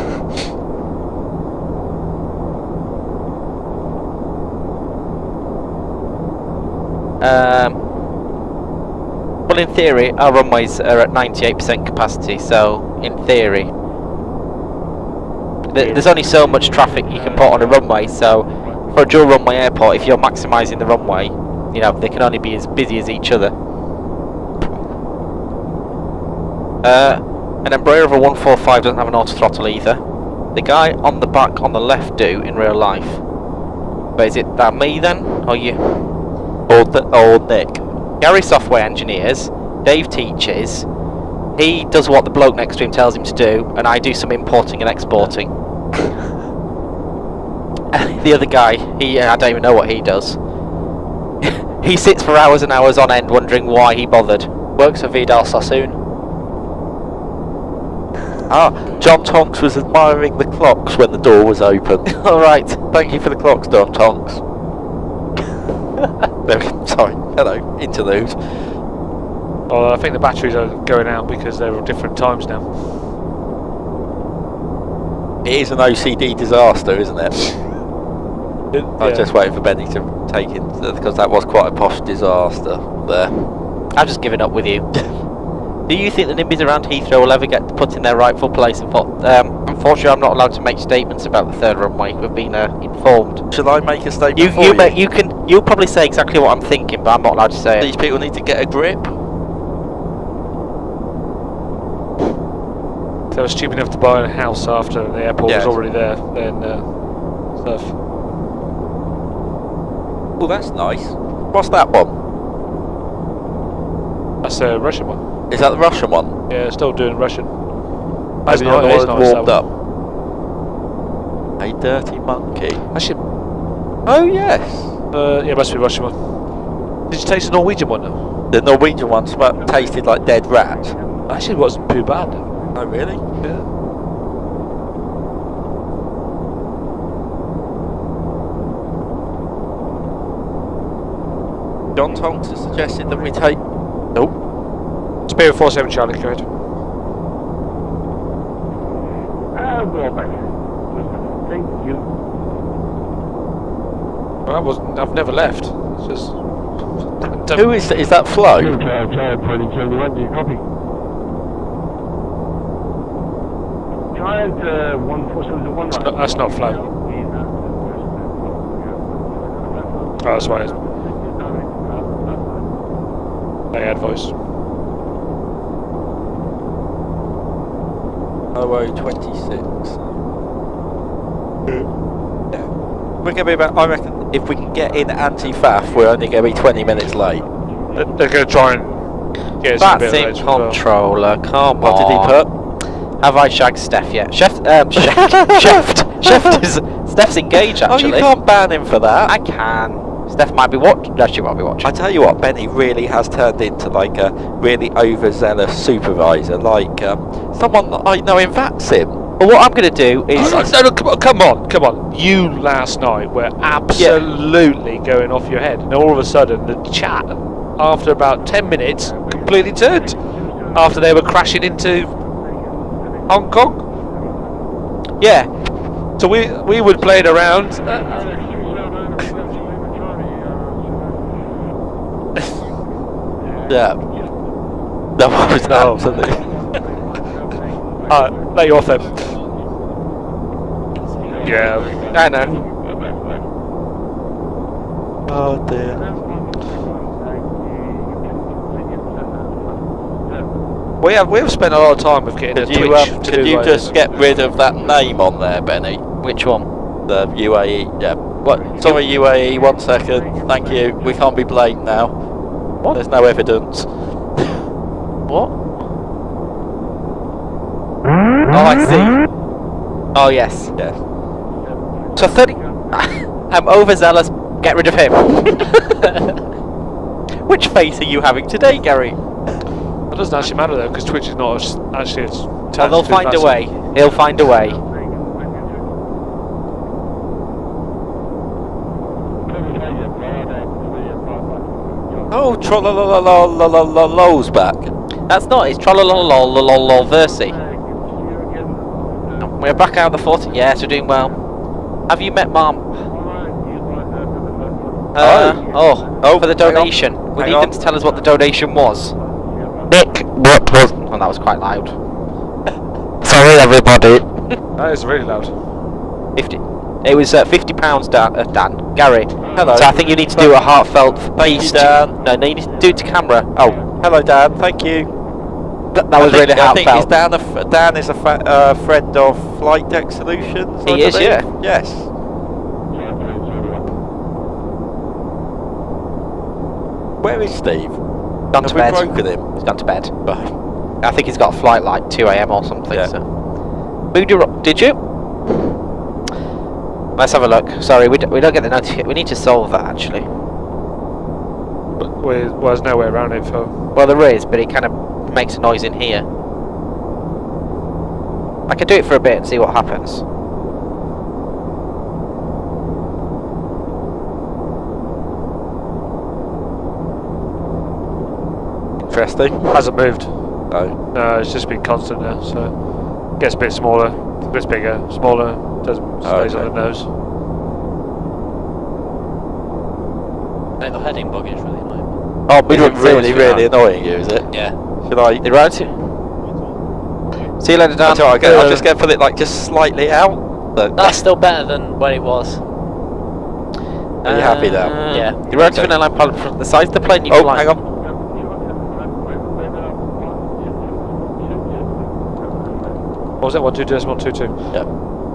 Well, in theory, our runways are at 98% capacity, so in theory, there's only so much traffic you can put on a runway, so for a dual runway airport, if you're maximising the runway, you know, they can only be as busy as each other. An Embraer of a 145 doesn't have an auto throttle either. The guy on the back on the left do in real life. But is it that me then, or you? Or Nick. Gary software engineers, Dave teaches, he does what the bloke next to him tells him to do, and I do some importing and exporting. The other guy, I don't even know what he does. He sits for hours and hours on end wondering why he bothered. Works for Vidal Sassoon. Ah, John Tonks was admiring the clocks when the door was open. Alright. Thank you for the clocks, John Tonks. Sorry, hello, interlude. Oh, I think the batteries are going out because they're at different times now. It is an OCD disaster, isn't it? I was just waiting for Benny to take it, because that was quite a posh disaster there. I've just given up with you. Do you think the NIMBYs around Heathrow will ever get put in their rightful place? Unfortunately, I'm not allowed to make statements about the third runway. We've been informed. Shall I make a statement for you? You'll probably say exactly what I'm thinking, but I'm not allowed to say These it. people need to get a grip. If they were stupid enough to buy a house after the airport was already there, then stuff. Oh, that's nice. What's that one? That's a Russian one. Is that the Russian one? Yeah, still doing Russian. Maybe the other it's one's nice, warmed that up. A dirty monkey. Actually, Oh yes. yeah, it must be a Russian one. Did you taste the Norwegian one though? The Norwegian one tasted like dead rat. Actually, it wasn't too bad. Oh really? Yeah. John Tonks has suggested that we take... Oh. Spirit 47 Charlie, go ahead. Go back. Thank you. Well, I've never left. It's just... Who is that Flo? Charlie 21, do you copy? Giant 1471. That's not Flo. Oh, that's why it's... They had voice. 0026. Yeah. We're going to be about, I reckon, if we can get in anti-faff, we're only going to be 20 minutes late. They're going to try and get us a bit That's of in edge as well. controller, come What did he on. put? Have I shagged Steph yet? Chef is... Steph's engaged, actually. Oh, you can't ban him for that. I can. Steph might be watching. No, she won't be watching. I tell you what, Benny really has turned into like a really overzealous supervisor, like someone that I know in VATSIM. Well, what I'm going to do is... No, come on. You last night were absolutely going off your head, and all of a sudden the chat, after about 10 minutes, completely turned. After they were crashing into Hong Kong. Yeah. So we were playing around. Yeah. That was absolutely. Alright, let you off then. Yeah, I know. Oh dear. We have spent a lot of time with getting Could the you, Twitch to could do you like just this. get rid of that name on there, Benny? Which one? The UAE, yeah. What? Sorry, UAE, 1 second. Thank you. We can't be blamed now. What? There's no evidence. What? Oh, I see. Oh, yes. Yes. So 30... I'm overzealous. Get rid of him. Which face are you having today, Gary? It doesn't actually matter though, because Twitch is not actually as Oh, they'll find a way. He'll find a way. Oh, Trollololololololol's back. That's not. It's Trollololololololversi. We're back out of the fort. Yes, we're doing well. Have you met Mom? For the donation. We need them to tell us what the donation was. Nick, what was... Oh, that was quite loud. Sorry everybody. That is really loud. 50. It was £50, Dan. Gary. Hello. So I think you need to do a heartfelt Thank you, piece. Dan. No, you need to do it to camera. Oh, hello, Dan. Thank you. That was really I think is heartfelt. Dan is a friend of Flight Deck Solutions. He is, yeah. Yes. Where is Steve? Gone to bed. Have we broken him? He's gone to bed. Right. I think he's got a flight like 2 AM or something. Yeah. So. Did you? Let's have a look. Sorry, we don't get the notification. We need to solve that actually. But there's no way around it, Phil. Well, there is, but it kind of makes a noise in here. I can do it for a bit and see what happens. Interesting. Hasn't moved. Oh. No, it's just been constant now, so it gets a bit smaller, a bit bigger, smaller, stays on the nose. The heading bug is really annoying. Oh, is it really annoying you, is it? Yeah. Should I? You're right. See you later, Dan. I'll just get put it like just slightly out. That's still better than when it was. Are you happy now? Yeah. You're right to an airline pilot from the size of the plane you fly. Oh, hang on. What was that? 122.22. Yeah.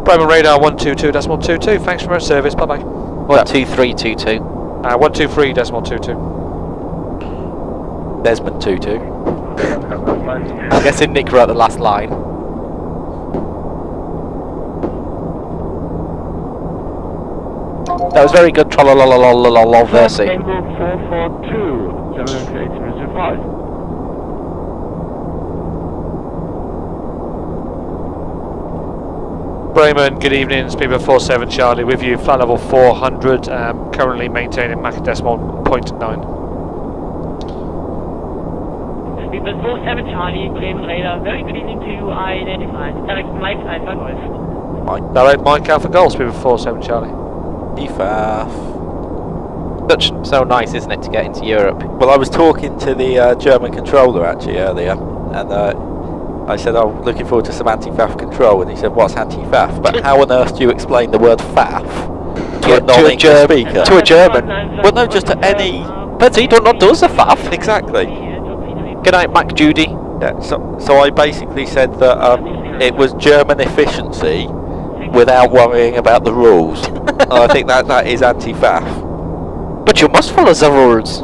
Bremen radar 122.22. Thanks for our service. Bye bye. 12322. 123.22. Desmond 22. I'm guessing Nick wrote the last line. That was very good. Trollolololololversi. Tango 442, 708, Bremen, good evening. Speedbird 47 Charlie with you. Flight level 400. Currently maintaining Mach decimal 0.9. Speedbird 47 Charlie, Bremen radar. Very good evening to you. Identify. Direct Mike Alpha Golf. Direct Mike Alpha Golf. Speedbird 47 Charlie. EFAF. So nice, isn't it, to get into Europe? Well, I was talking to the German controller actually earlier, and I said, "Oh, looking forward to some anti-FAF control," and he said, "What's anti-FAF?" But how on earth do you explain the word "FAF" to a non-English speaker? To a German. Well, no, just to any. But he don't know does a FAF. Exactly. Good night, Mac Judy. Yeah. So I basically said that it was German efficiency without worrying about the rules. And I think that is anti-FAF. But you must follow the rules.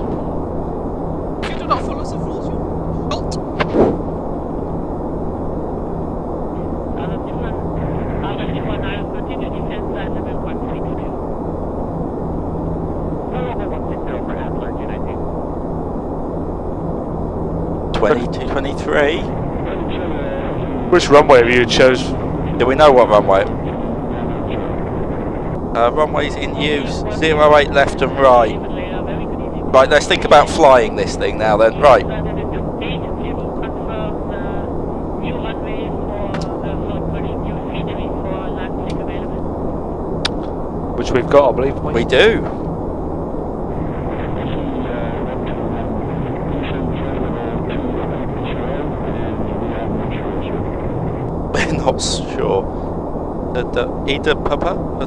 You do not follow the rules, you not. Which runway have you chose? Do we know what runway? Runways in use, 08 left and right. Right, let's think about flying this thing now then. Right. Which we've got, I believe. We do. not sure. The EDDP?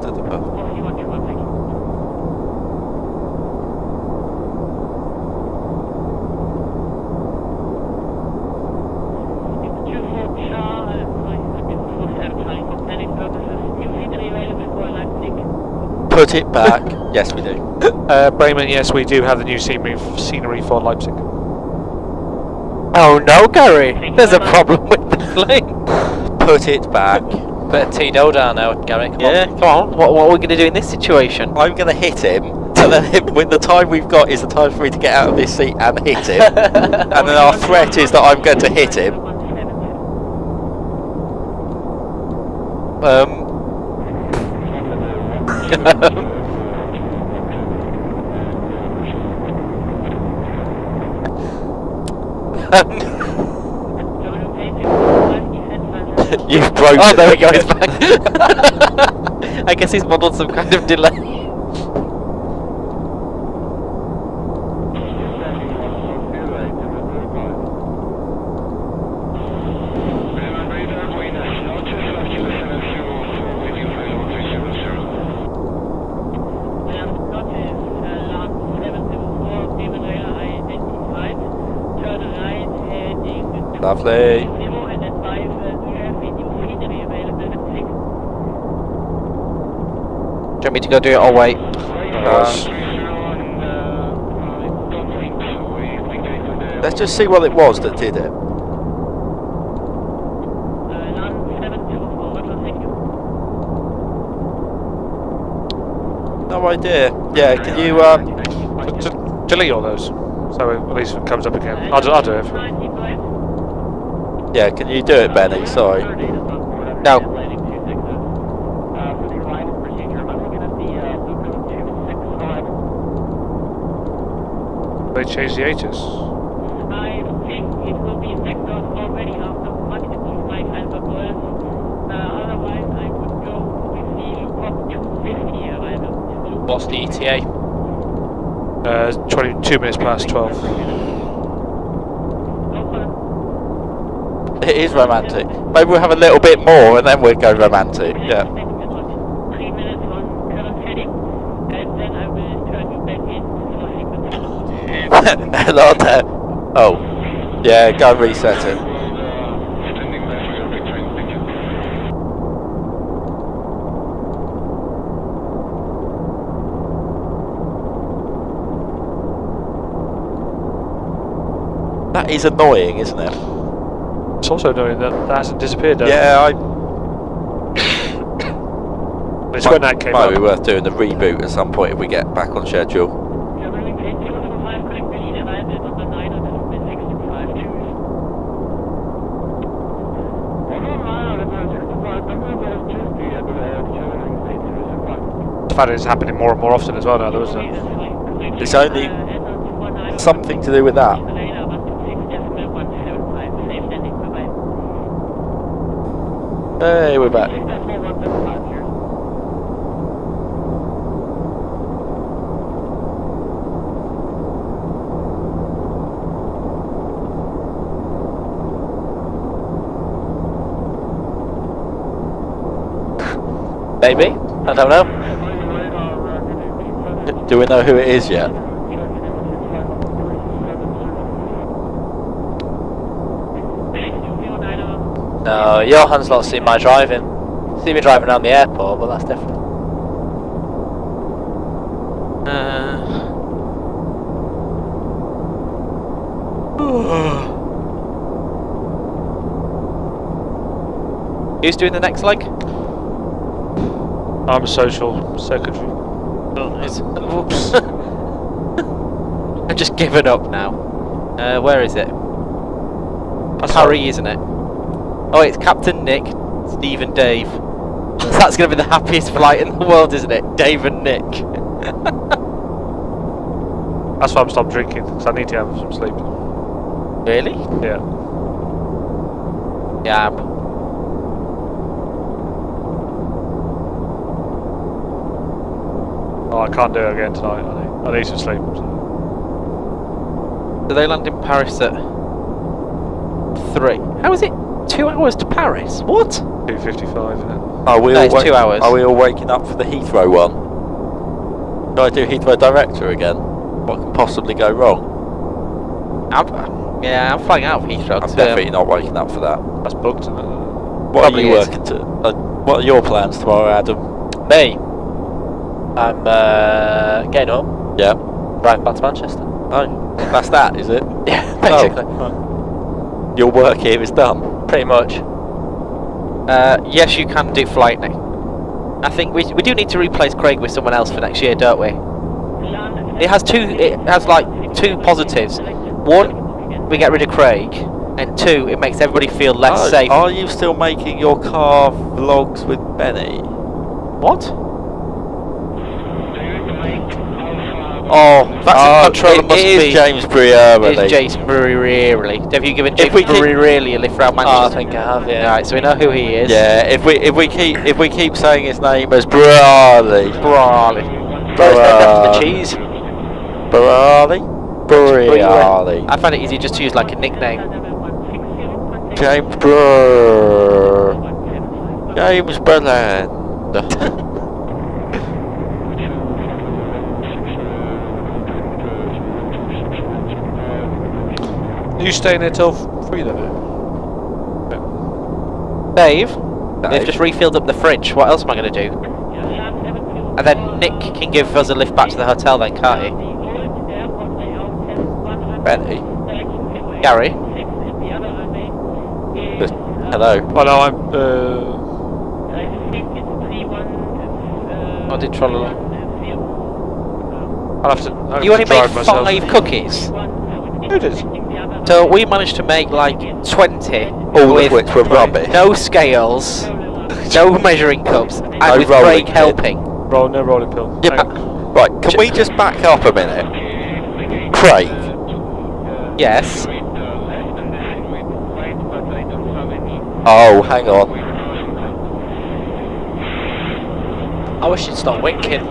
Put it back. Yes, we do. Bremen, yes, we do have the new scenery for Leipzig. Oh no, Gary! There's a problem with the plane! Put it back. Bit of T-Dow down now, Gary. Come Yeah, come on. What are we going to do in this situation? I'm going to hit him, and then when the time we've got is the time for me to get out of this seat and hit him. And then our threat is that I'm going to hit him. You've broken. Oh, there we go, he's back. I guess he's modelled some kind of delay. Lovely. Do you want me to go do it or wait? Let's just see what it was that did it. No idea. Yeah, can you delete all those, so at least it comes up again. I'll do it. Yeah, can you do it, Benny? Sorry. No. They changed the H's. I think it will be sectors already after maximum 5 Alpha Golf. Otherwise, I would go with the Lookup 250 arrival. What's the ETA? 22 minutes past 12. It is romantic. Maybe we'll have a little bit more and then we'll go romantic. Yeah. 3 minutes on current heading, and then I will turn you back in for sequence. Hello there. Oh. Yeah, go and reset it. That is annoying, isn't it? It's also knowing that hasn't disappeared though. Yeah, It's when that came might up. be worth doing the reboot at some point if we get back on schedule. The fact it's happening more and more often as well now, though, isn't it? It's only something to do with that. Hey, we're back. Maybe? I don't know. Do we know who it is yet? No, Johan's not seen my driving. See me driving around the airport, but that's different. Who's doing the next leg? I'm a social secretary. Oops. I've just given up now. Where is it? Harry, isn't it? Oh, it's Captain Nick, Steve and Dave. That's going to be the happiest flight in the world, isn't it? Dave and Nick. That's why I'm stopped drinking, because I need to have some sleep. Really? Yeah. Yeah. Oh, I can't do it again tonight. I need some sleep. So. Do they land in Paris at 3? How is it 2 hours to Paris? What? 2:55, isn't it? Are we No, all it's 2 hours. Are we all waking up for the Heathrow one? Should I do Heathrow Director again? What can possibly go wrong? I'm flying out of Heathrow. I'm definitely not waking up for that. That's booked, isn't it? What Probably are you is. working to? What are your plans tomorrow, Adam? Me? I'm getting up, Yeah. driving back to Manchester. Oh, that's that, is it? Yeah, basically. Your work here is done. Pretty much. Yes, you can do flight next. I think we do need to replace Craig with someone else for next year, don't we? It has like two positives. One, we get rid of Craig, and two, it makes everybody feel less safe. Are you still making your car vlogs with Benny? What? Oh, that's a controller must it is be. James Brearley. It is James Brearley. Have you given James Brearley a lift round I Manchester? think I have, yeah. Right, so we know who he is. Yeah, if we keep saying his name as Brearley. Brearley. First named after the cheese. Brearley? Brearley. I find it easy just to use like a nickname. James Brearley. James Brearley. Are you staying there till 3 then? Dave, they've just refilled up the fridge. What else am I going to do? And then Nick can give us a lift back to the hotel then, can't he? Benny. Gary? Hello. Oh no, I'm I did troll. I'll have to You only made drive myself. 5 cookies. Who did? So we managed to make like 20. All with of which were rubbish. no scales, no measuring cups, and No with rolling Craig pin. helping. No rolling pill. Yeah, Hang on. right, can we just back up a minute? Craig, Yes. oh, hang on. I wish you'd stop winking.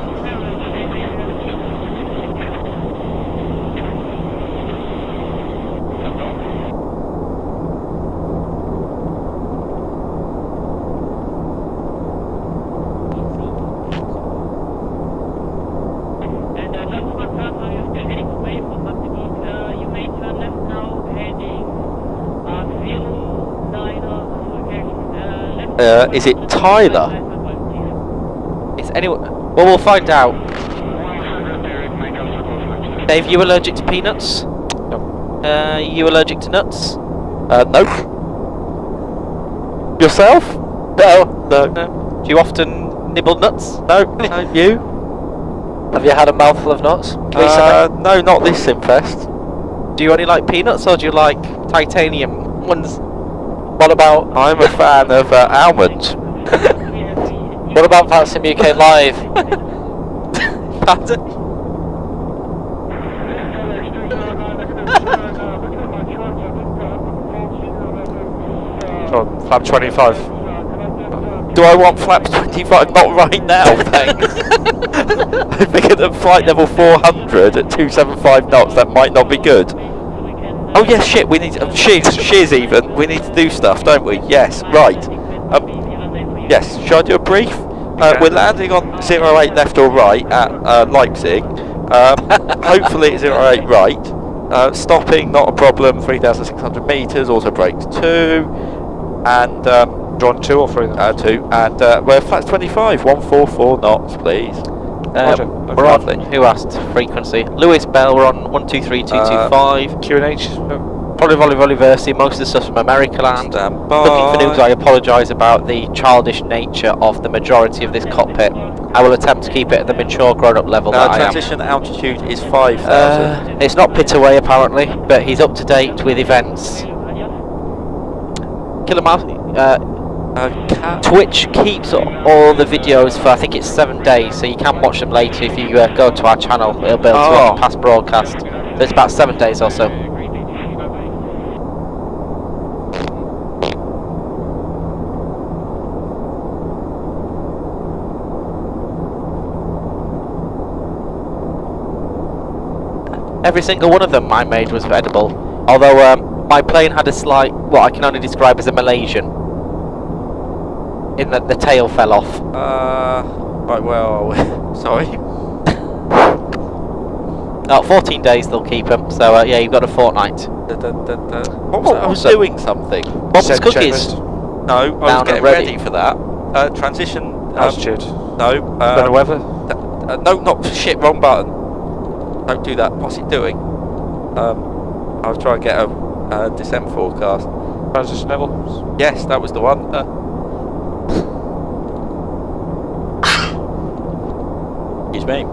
Is it Tyler? Is anyone? Well, we'll find out. Dave, you allergic to peanuts? No. You allergic to nuts? Nope. Yourself? No. No. No. Do you often nibble nuts? No. No. You? Have you had a mouthful of nuts recently? No, not this Simfest. Do you only like peanuts or do you like titanium ones? What about I'm a fan of almonds. what about Maxim UK Live? Pardon? Oh, flap 25. Do I want flaps 25? Not right now, thanks. I figured at flight level 400 at 275 knots, that might not be good. Oh yeah, shit, we need shiz even. We need to do stuff, don't we? Yes, right. Yes, should I do a brief? We're landing on 08 left or right at Leipzig. Hopefully it's 08 right. Stopping, not a problem, 3,600 metres, auto brakes 2. And John 2 or 3 then? 2. And we're flat 25, 144 knots, please. We're on. Who asked frequency? Lewis Bell. We're on 123225. QNH. Probably volley Versity. Most of the stuff's from America land. Stand by. Looking for news. I apologise about the childish nature of the majority of this cockpit. I will attempt to keep it at the mature, grown-up level that I am. Transition altitude is 5,000. It's not pit away apparently, but he's up to date with events. Killer Mouse. Twitch keeps all the videos for I think it's 7 days, so you can watch them later if you go to our channel. It'll be able to watch the past broadcast. But it's about 7 days or so. Every single one of them I made was edible. Although my plane had a slight, what I can only describe as a Malaysian. In that the tail fell off. Right, well, sorry. 14 days they'll keep them, so yeah, you've got a fortnight. What was I was doing something. Bob's Cookies. No, I was getting ready for that. Transition. Altitude. No. Better weather? No, not shit, wrong button. Don't do that. What's it doing? I was trying to get a descent forecast. Transition levels? Yes, that was the one. Excuse me.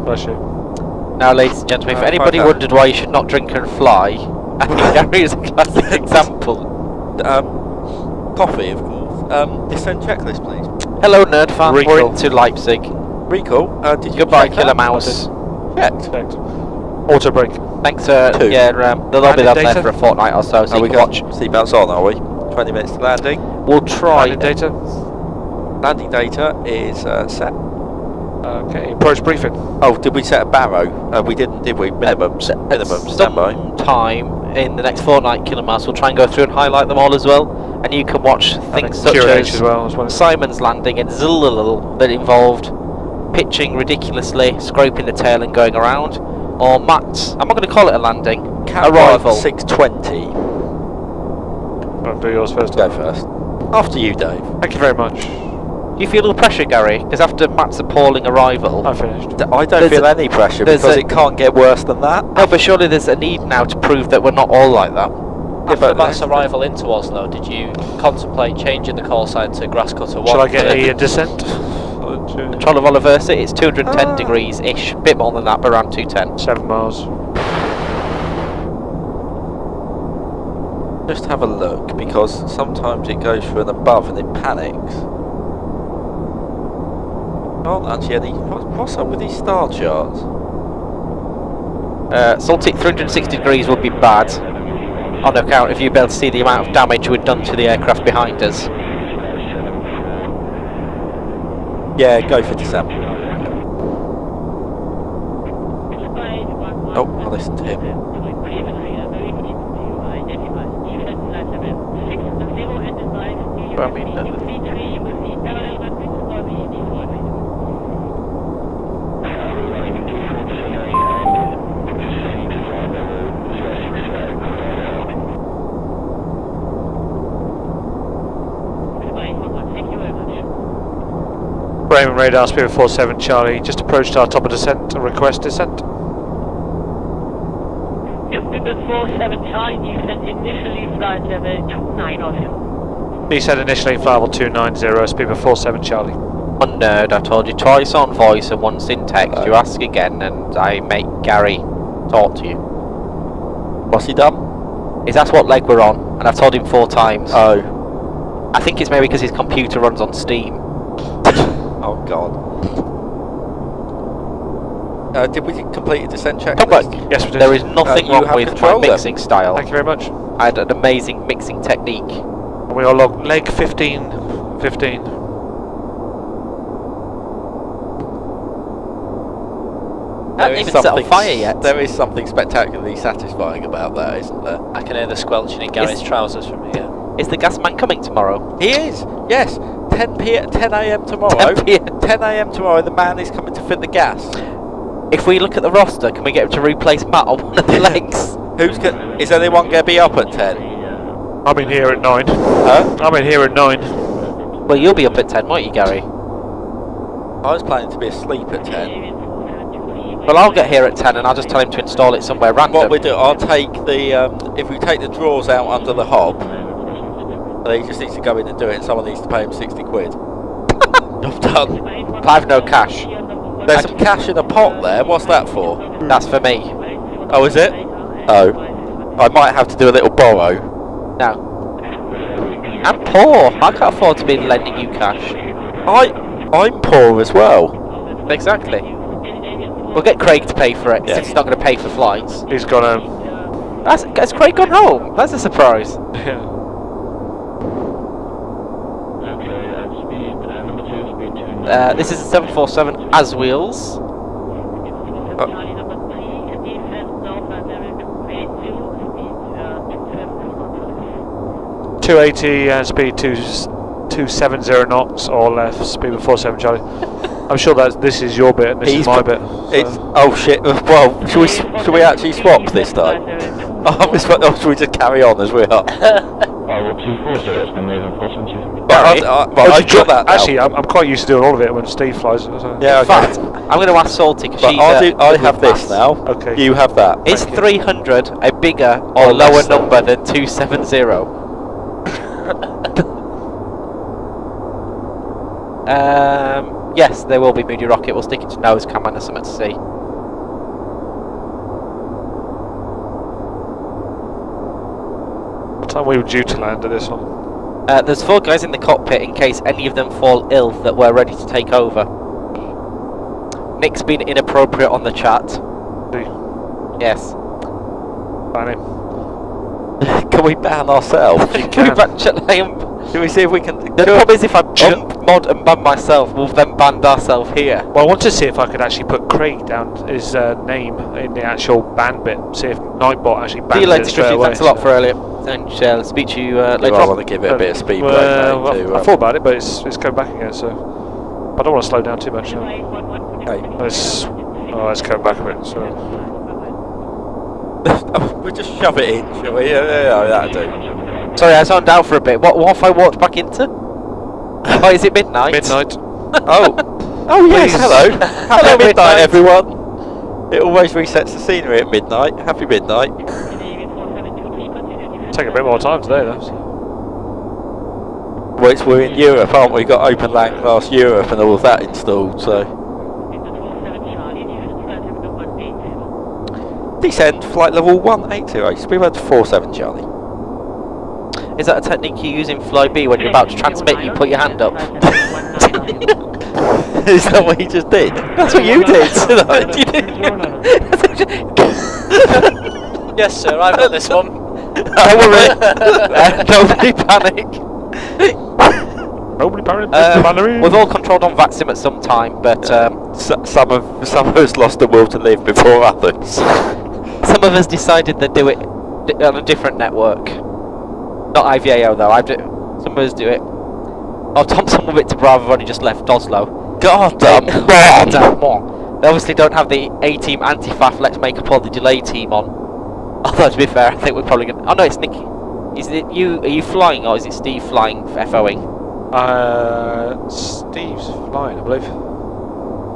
Bless you. Now, ladies and gentlemen, if anybody wondered why you should not drink and fly, I think Gary is a classic example. Coffee, of course. Descent checklist, please. Hello, nerd fan. Recall. We're into Leipzig. Recall. Did you Goodbye, check Killer that? Mouse. Checked. Auto brake. Thanks, 2. yeah, they'll be Landing there data? for a fortnight or so, so Are you we can got watch. seatbelts on, are we? 20 minutes to landing. We'll try. Landing data. Landing data is set. Okay. Approach briefing. Oh, did we set a barrow? We didn't, did we? Minimum standby. Sometime in the next fortnight, Killer Mouse, we'll try and go through and highlight them all as well. And you can watch things such as Simon's landing in Zillalal that involved pitching ridiculously, scraping the tail and going around. Or Matt's, I'm not going to call it a landing, arrival. 620. I'll do yours first. Go first. After you, Dave. Thank you very much. Do you feel the pressure, Gary? Because after Matt's appalling arrival... I finished. I don't feel any pressure because it can't get worse than that. No, but surely there's a need now to prove that we're not all like that. After Matt's arrival into Oslo, did you contemplate changing the call sign to Grasscutter 1? Shall I get a descent? Control of Oliversa, it's 210 degrees-ish. A bit more than that, but around 210. 7 miles. Just have a look, because sometimes it goes for an above and it panics. Aren't actually any... What's up with these star charts? Salty 360 degrees would be bad, on account if you'd be able to see the amount of damage we'd done to the aircraft behind us. Yeah, go for descent. Oh, I listened to him. Well, I mean, Bremen radar speed 47 Charlie, just approached our top of descent and request descent. Speed 47 Charlie, descent initially flight level 290. Descent initially flight level 290, speed 47 Charlie. On nerd, I've told you twice on voice and once in text. You ask again and I make Gary talk to you. What's he done? He's asked what leg we're on and I've told him 4 times. Oh. I think it's maybe because his computer runs on Steam. Oh god. Did we complete a descent check? Come back. Yes, we did. There is nothing wrong with my mixing style. Thank you very much. I had an amazing mixing technique. We are log leg 15. I haven't even set on fire yet. There is something spectacularly satisfying about that, isn't there? I can hear the squelching in Gary's trousers from here. Is the gas man coming tomorrow? He is, yes. 10 a.m. tomorrow. 10 a.m. tomorrow, the man is coming to fit the gas. If we look at the roster, can we get him to replace Matt on one of the legs? Is anyone going to be up at 10? I'm in here at 9. Huh? I'm in here at 9. Well, you'll be up at 10, won't you, Gary? I was planning to be asleep at 10. Well, I'll get here at 10 and I'll just tell him to install it somewhere random. What we do, I'll take the, if we take the drawers out under the hob, he just needs to go in and do it and someone needs to pay him 60 quid. I'm done. I have no cash. There's some cash in a pot there, what's that for? That's for me. Oh, is it? Oh. I might have to do a little borrow. No. I'm poor. I can't afford to be lending you cash. I'm poor as well. Exactly. We'll get Craig to pay for it, since he's not going to pay for flights. He's gone home. Has Craig gone home? That's a surprise. Yeah. This is a 747 as wheels. 280 and speed 270 knots or left, speed of 47 Charlie. I'm sure that this is your bit and this is my bit. It's oh shit. Well, should we actually swap this time? Or should we just carry on as we are? But I got that now. Actually, I'm quite used to doing all of it when Steve flies. So. Yeah, In fact, I'm going to ask Salty because she's. I have this now. Okay. You have that. Is 300 a bigger or lower number than 270? Yes, there will be Moody Rocket. We'll stick it to nose cam and something to see. What time we were due to land at this one? There's 4 guys in the cockpit in case any of them fall ill that we're ready to take over. Nick's been inappropriate on the chat. Yes. Ban him. Can we ban ourselves? Can we see if we can? The problem is if I mod and ban myself, we'll then ban ourselves here. Well, I want to see if I could actually put Craig down his name in the actual ban bit. See if Nightbot actually bans See you later, it straight away. Thanks a lot for earlier. And I'll speak to you later I on. want to give it a bit of speed break. I thought about it, but it's coming back again, so I don't want to slow down too much. Let's come back a bit. So we'll just shove it in, shall we? Yeah, that'll do. Sorry, I zoned out for a bit. What if I walked back into? Oh, is it midnight? Midnight. Oh yes, hello. Hello midnight everyone. It always resets the scenery at midnight. Happy midnight. Take a bit more time today though. So. Well, we're in Europe, aren't we? Got Open Land Class Europe and all of that installed, so. Descend, flight level 180, speed about 47 Charlie. Is that a technique you use in Fly B when you're about to transmit? You put your hand up. Is that what you just did? That's what you did. Yes, sir. I've got this one. Don't worry. Nobody panic. Nobody panic. We've all controlled on VATSIM at some time, but some of us lost the will to live before others. some of us decided to do it on a different network. Not IVAO though. Some of us do it. Oh, Thompson with it to Bravo only just left Oslo. God damn. They obviously don't have the A-team anti-faff let's make up all the delay team on. Although to be fair, I think we're probably gonna. Oh no, it's Nick. Is it you? Are you flying or is it Steve flying for FOing? Steve's flying, I believe.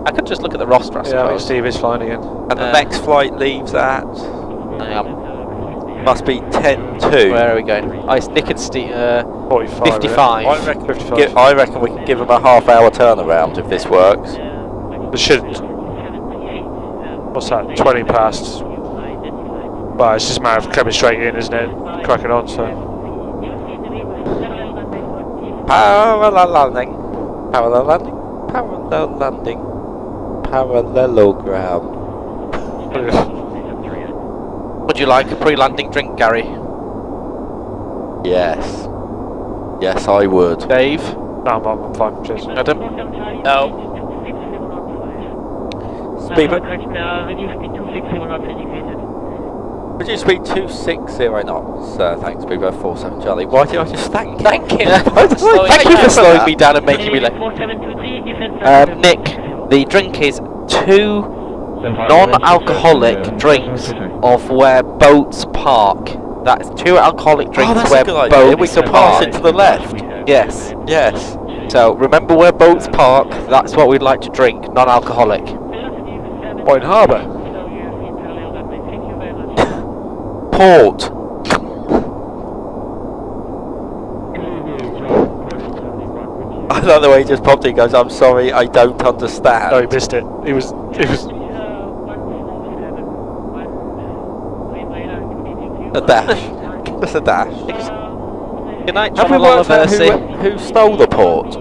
I could just look at the roster, I suppose. Yeah, Steve is flying again. And the next flight leaves at. Must be 10-2. Where are we going? Oh, it's Nick and Steve. 45. 55. I reckon we can give them a half-hour turnaround if this works. It should. What's that? 20 past. Well, it's just a matter of coming straight in, isn't it? Cracking on, so. Parallel landing. Parallel landing. Parallel landing. Parallelogram. Would you like a pre-landing drink, Gary? Yes. Yes, I would. Dave? No, I'm fine. Cheers. Adam? No. Speed. Reduce speed 260 knots. Thanks, Speedbird 47 Charlie. Why did I just thank you? Thank you. Thank you for slowing me down and making me late. Nick, the drink is 2 non-alcoholic drinks of where boats park. That's 2 alcoholic drinks where boats we can pass it to the left. Yes. Yes. So remember where boats park. That's what we'd like to drink, non-alcoholic. Point Harbour. Port. I love the way he just popped in. Goes, I'm sorry, I don't understand. No, he missed it. It was. A dash. Just a dash. Good night, Have John we worked out Mercy. who stole the port?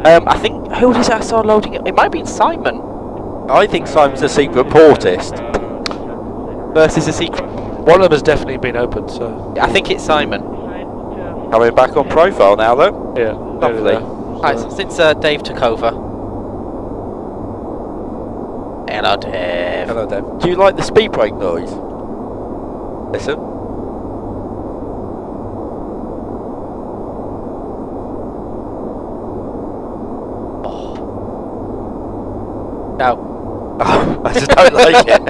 I think who was I saw loading it? It might have been Simon. I think Simon's a secret portist. Versus a secret. One of them has definitely been opened, so. I think it's Simon. Coming back on profile now, though. Yeah. Lovely. Right, since Dave took over. Hello, Dave. Hello, Dave. Do you like the speed brake noise? Listen. What do you like? Have we worked out who stole the port? I think Simon's a secret portist. I think it's Simon. Simon. I just don't like it.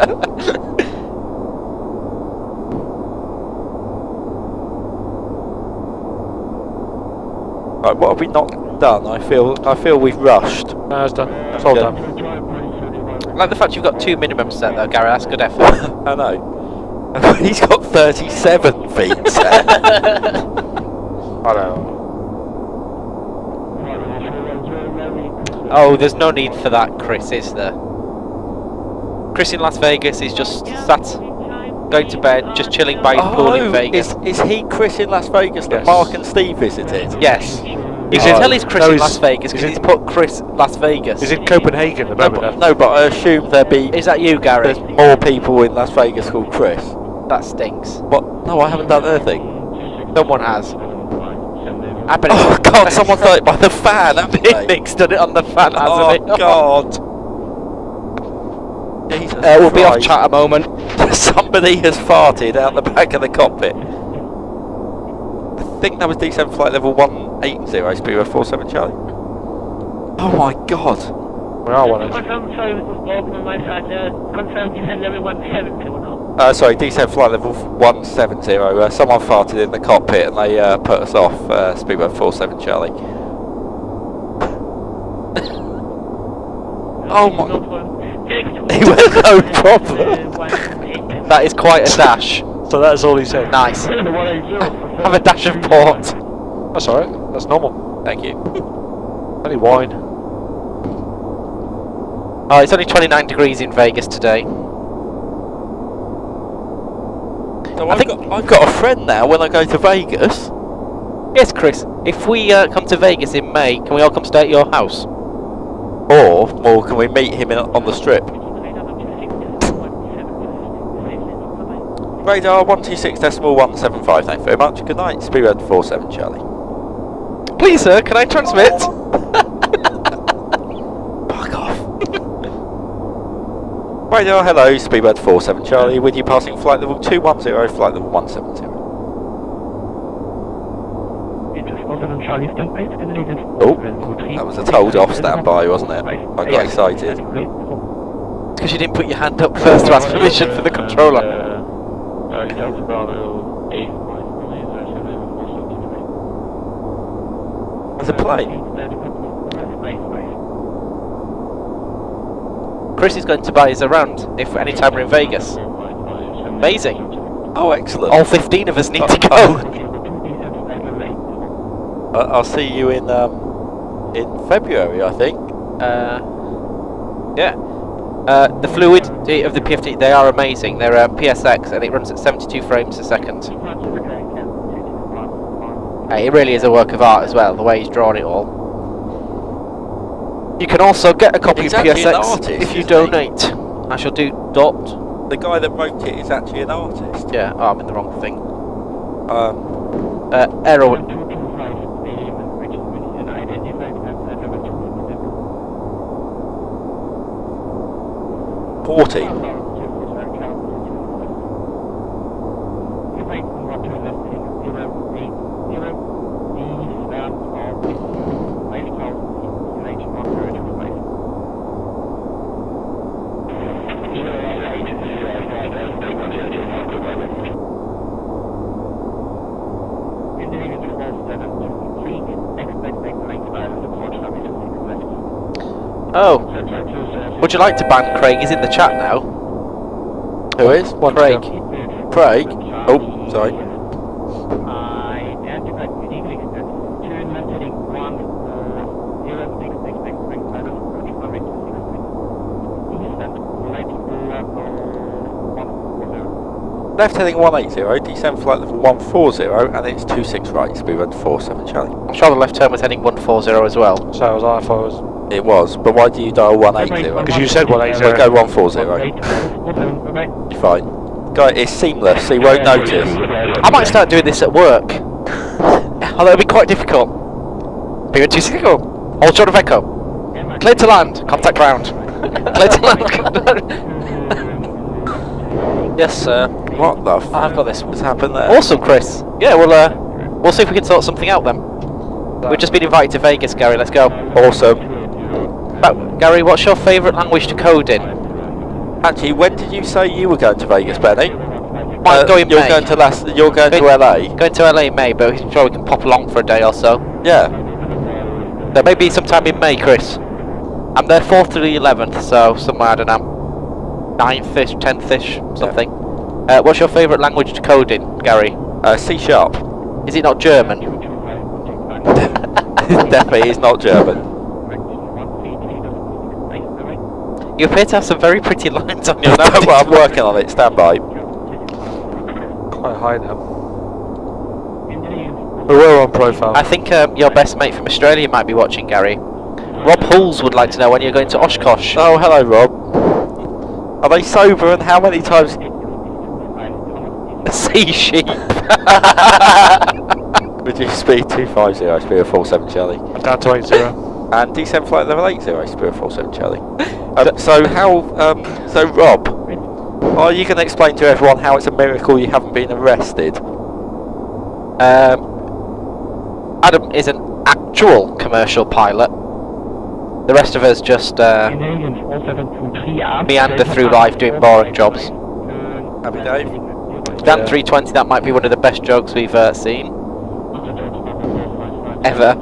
Right, what have we not done? I feel we've rushed. No, it's done. It's all done. I like the fact you've got 2 minimums set though, Gary. That's good effort. I know. He's got 37 feet set. I know. Oh, there's no need for that, Chris, is there? Chris in Las Vegas is just sat, going to bed, just chilling by his pool in Vegas. Is he Chris in Las Vegas that Yes. Mark and Steve visited? Yes. You can tell he's Chris in Las Vegas because he's put Chris Las Vegas. He's in Copenhagen at the moment. No, but I assume there'd be... Is that you, Gary? There's more people in Las Vegas called Chris. That stinks. What? No, I haven't done anything. Someone has. Oh God! Someone's done it by the fan, haven't they? Nick's done it on the fan, hasn't he? Oh God! Jesus We'll be off Christ. chat a moment. Somebody has farted out the back of the cockpit. I think that was D7 flight level 180, Speedway 47 Charlie. Oh my God! We are one. Confirm, sorry, this was broken on my side. Confirm descent level 170 now. Sorry, D7 flight level 170. Someone farted in the cockpit and they put us off. Speedway 47 Charlie. Oh my! No problem. He went no problem. That is quite a dash. So that's all he said. Nice. Have a dash of port. That's alright. That's normal. Thank you. Only wine. Oh, it's only 29 degrees in Vegas today. So I've got a friend now when I go to Vegas. Yes, Chris. If we come to Vegas in May, can we all come stay at your house? Or can we meet him on the strip? Radar 126.175, thank you very much. Good night, Speedway 47 Charlie. Please, sir, can I transmit? Fuck off. Radar, hello, Speedway 47 Charlie, with you passing flight level 210, flight level 170. Oh, that was a told off standby, wasn't it? I got excited. Because you didn't put your hand up first to ask permission for the controller. There's a plane. Chris is going to buy us around if any time we're in Vegas. Amazing. Oh, excellent. All 15 of us need to go. I'll see you in February, I think. Yeah. The fluidity of the PFD, they are amazing. They're PSX and it runs at 72 frames a second. It really is a work of art as well, the way he's drawn it all. You can also get a copy He's of actually an PSX artist, if you isn't donate. I shall do dot. The guy that wrote it is actually an artist. Yeah, oh, I'm in the wrong thing. Errol. 40. Oh. Would you like to ban Craig? He's in the chat now. Who is? Craig. Craig? Oh, sorry. Left heading 180, descend flight level 140, and it's 26 right, speed 47 Charlie. I'm sure the left turn was heading 140 as well. So was I thought it was. It was, but why do you dial 180? Because you said 180. We'll go 140. Fine. Guy, it's seamless, so you won't notice. I might start doing this at work. Although it'll be quite difficult. Being 260, hold short of echo. Clear to land, contact ground. Clear to land. Yes, sir. What the f*** I've got this. has happened there? Awesome, Chris. Yeah, we'll see if we can sort something out then. We've just been invited to Vegas, Gary. Let's go. Awesome. Gary, what's your favourite language to code in? Actually, when did you say you were going to Vegas, Benny? Might go in you're May. going to You're going to LA. Going to LA in May, but I'm sure we can pop along for a day or so. Yeah. So maybe sometime in May, Chris. I'm there 4th to the 11th, so somewhere, I don't know, 9th-ish, 10th-ish, something. What's your favourite language to code in, Gary? C#. Is it not German? Definitely is not German. You appear to have some very pretty lines on your Well, notes. I'm working on it, stand by. Quite high now. But we're on profile. I think your best mate from Australia might be watching, Gary. Rob Hulls would like to know when you're going to Oshkosh. Oh, hello, Rob. Are they sober and how many times? Sea sheep. Reduce speed 250, Spirit 47 Charlie. Down to 80. And descent flight level 80, Spirit 47 Charlie. So so Rob, are you going to explain to everyone how it's a miracle you haven't been arrested? Adam is an actual commercial pilot. The rest of us just meander through life doing boring jobs. Happy Dave? Dan 320, that might be one of the best jokes we've seen. Ever.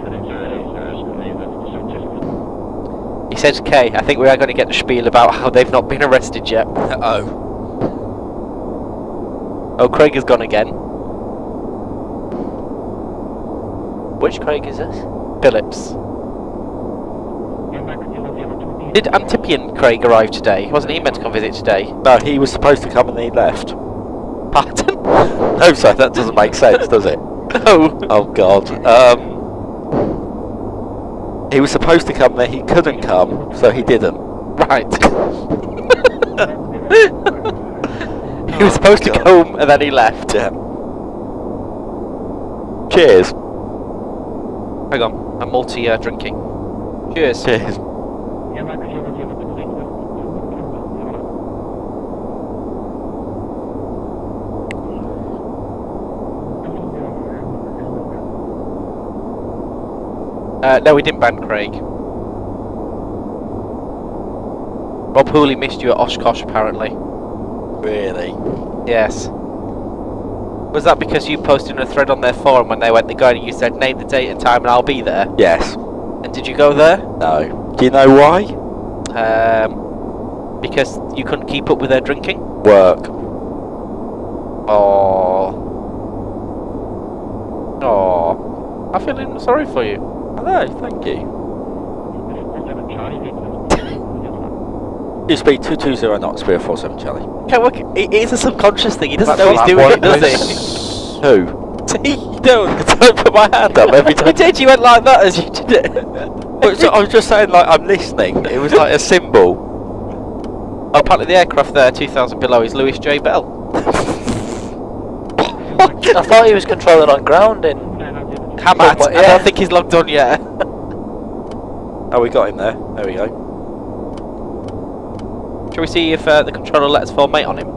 He says, K, I think we are going to get the spiel about how they've not been arrested yet. Oh, Craig has gone again. Which Craig is this? Phillips. Did Antipian Craig arrive today? Wasn't he meant to come visit today? No, he was supposed to come and he left. Pardon? No, sir, that doesn't make sense, does it? No. Oh, God. He was supposed to come there, he couldn't come, so he didn't. Right. He was supposed to come and then he left. Yeah. Cheers. Hang on, I'm multi-drinking. Cheers. Cheers. No, we didn't ban Craig. Rob Hooley missed you at Oshkosh, apparently. Really? Yes. Was that because you posted a thread on their forum when they went to go and you said, name the date and time and I'll be there? Yes. And did you go there? No. Do you know why? Because you couldn't keep up with their drinking? Work. Oh. Oh. I'm feeling sorry for you. I know, thank you. You speed 220 knots, Spirit 47 Charlie. Okay, look, it is a subconscious thing. He doesn't That's know he's doing it, does he? Who? You don't. Don't put my hand up every time. You did, you went like that as you did it. I was just saying, like, I'm listening. It was like a symbol. Oh, part of the aircraft there, 2,000 below, is Louis J. Bell. I thought he was controlling on ground in Hamad, But, I don't think he's logged on yet. Oh, we got him there. There we go. Shall we see if the controller lets full mate on him?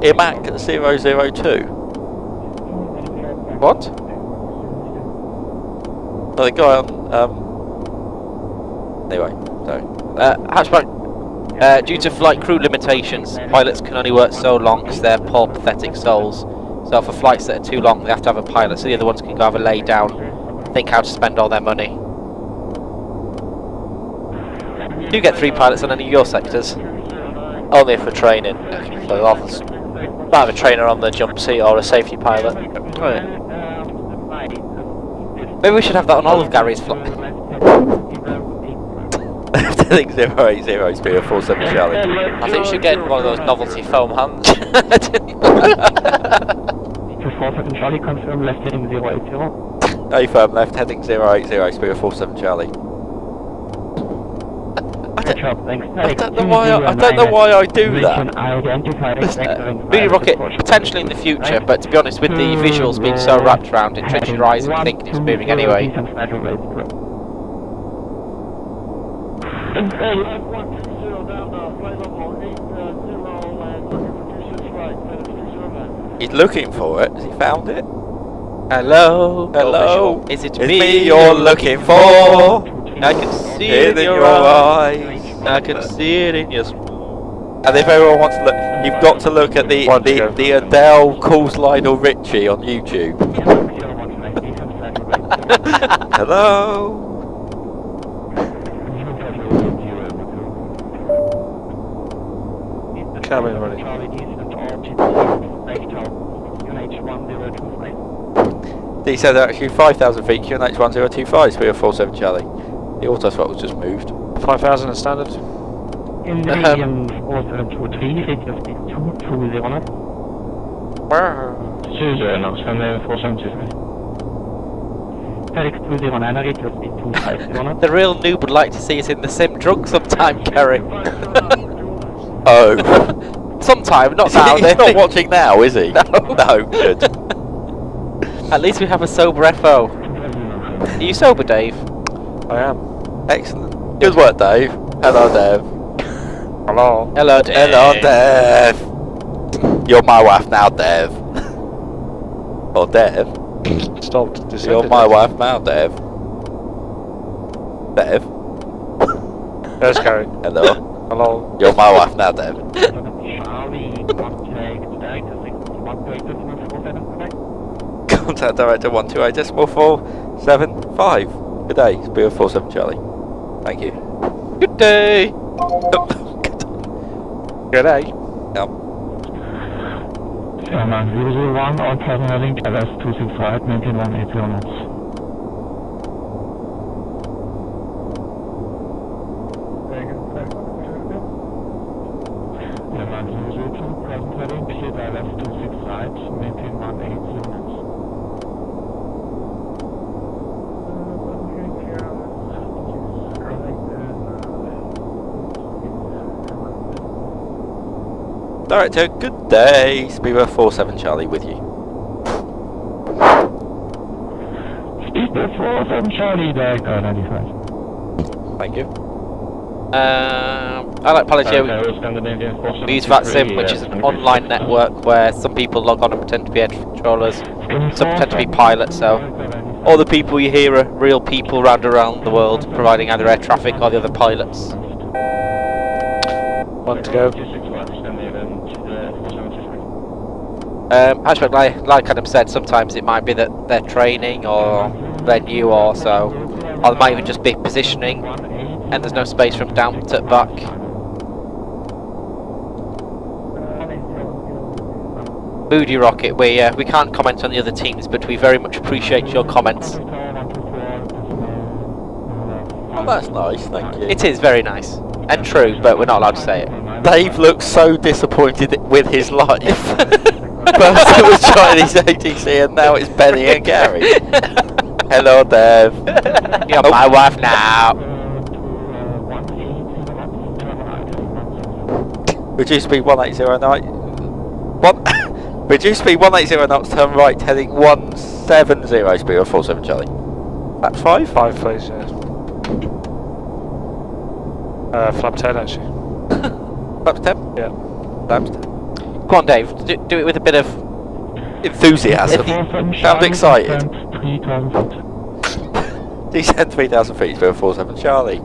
IMAC 002. What? Oh, the guy on, anyway, sorry. Hatchback. Due to flight crew limitations, pilots can only work so long because they're poor, pathetic souls. So for flights that are too long, they have to have a pilot, so the other ones can go have a lay down, think how to spend all their money. Do you get 3 pilots on any of your sectors? only for training. So often might have a trainer on the jump seat or a safety pilot. Oh, yeah. Maybe we should have that on all of Gary's flights. I think 080 Spirit 47 Charlie. I think you should get one of those novelty foam hands. Charlie confirm left heading 080. A firm left heading 080 Spirit 47 Charlie. I don't know why I do that. Mini rocket potentially in the future, but to be honest, with the visuals being so wrapped around it, tricks your eyes and thinking it's moving anyway. He's looking for it. Has he found it? Hello. Hello. Is it It's me you're looking for. I can see It it in your eyes. I can see it in your. And if everyone wants to look, you've got to look at the Adele calls Lionel Richie on YouTube. Hello. Cabin ready. He said actually 5,000 feet, QNH 1025, speed of 47 Charlie. The auto throttle was just moved. 5,000 is standard. In the medium 4723, feet of speed 220. 20 knots, and then 473. Felix 209, rate of speed 250. The real noob would like to see us in the sim drunk sometime, Kerry. Oh. Sometime, not now. He's not watching now, is he? No. No, good. At least we have a sober FO. Are you sober, Dave? I am. Excellent. Good work, Dave. Hello, Dev. Hello. Hello, Dave. Hello, Dev. You're my wife now, Dev. Or Dev. Stopped. You're my wife now, Dev. Dev. There's Gary. Hello. Hello. You're my wife now, Dev. Contact director 128.475. Good day. Speed of 47 Charlie. Thank you. Good day. Good day. Yep. Airman 001 on terminal link LS 265, maintain 180 knots. Airman 002, present heading, cleared LS 265, maintain 180 knots. Director, good day. Speedbird 47 Charlie with you. Speedbird 47 Charlie, Director 95. Thank you. I like Palantir. We use VATSIM, which is an online network where some people log on and pretend to be air controllers, some pretend to be pilots, so all the people you hear are real people around the world providing either air traffic or the other pilots. One to go. Hatchback, like Adam said, sometimes it might be that they're training or they're new or so, or they might even just be positioning and there's no space from down to back. Moody Rocket, we can't comment on the other teams, but we very much appreciate your comments. Oh, that's nice, thank you. It is very nice and true, but we're not allowed to say it. Dave looks so disappointed with his life. First it was Chinese ATC and now it's Benny and Gary. Hello, Dev. You're my wife now. Reduce speed 180 Reduce speed 180 knots, turn right, heading 170, speed of 47 Charlie. That's 5? 5 please, yeah. Flap 10 actually. Flaps 10? Yeah. Flaps 10. Go on, Dave, do it with a bit of enthusiasm. Sound excited. Descend 3,000 feet, speed of 47 Charlie.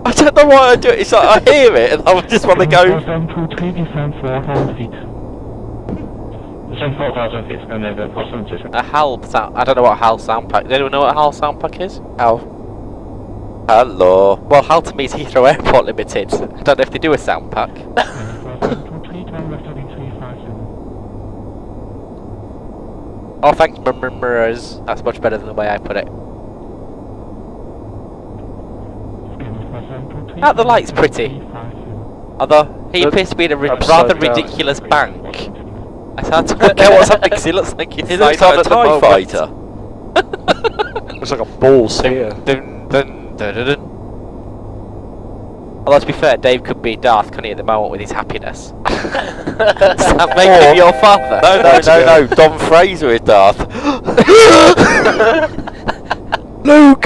I don't know why I do it, it's like I hear it and I just want to go. Descend 4,000 feet. Descend 4,000 feet, and then 47. a HAL sound. I don't know what a HAL sound pack. Does anyone know what a HAL sound pack is? HAL. Hello. Well, HAL to me is Heathrow Airport Limited. I don't know if they do a sound pack. Oh, thanks, mirrors. That's much better than the way I put it. The light's pretty. Although, he appears to be in a rather ridiculous bank. I can't work out what's happening because he looks like he's He looks like a TIE fighter. Looks like a ball sphere. Although to be fair, Dave could be Darth, couldn't he, at the moment with his happiness? Does that make him your father? No, Don Fraser is Darth. Luke!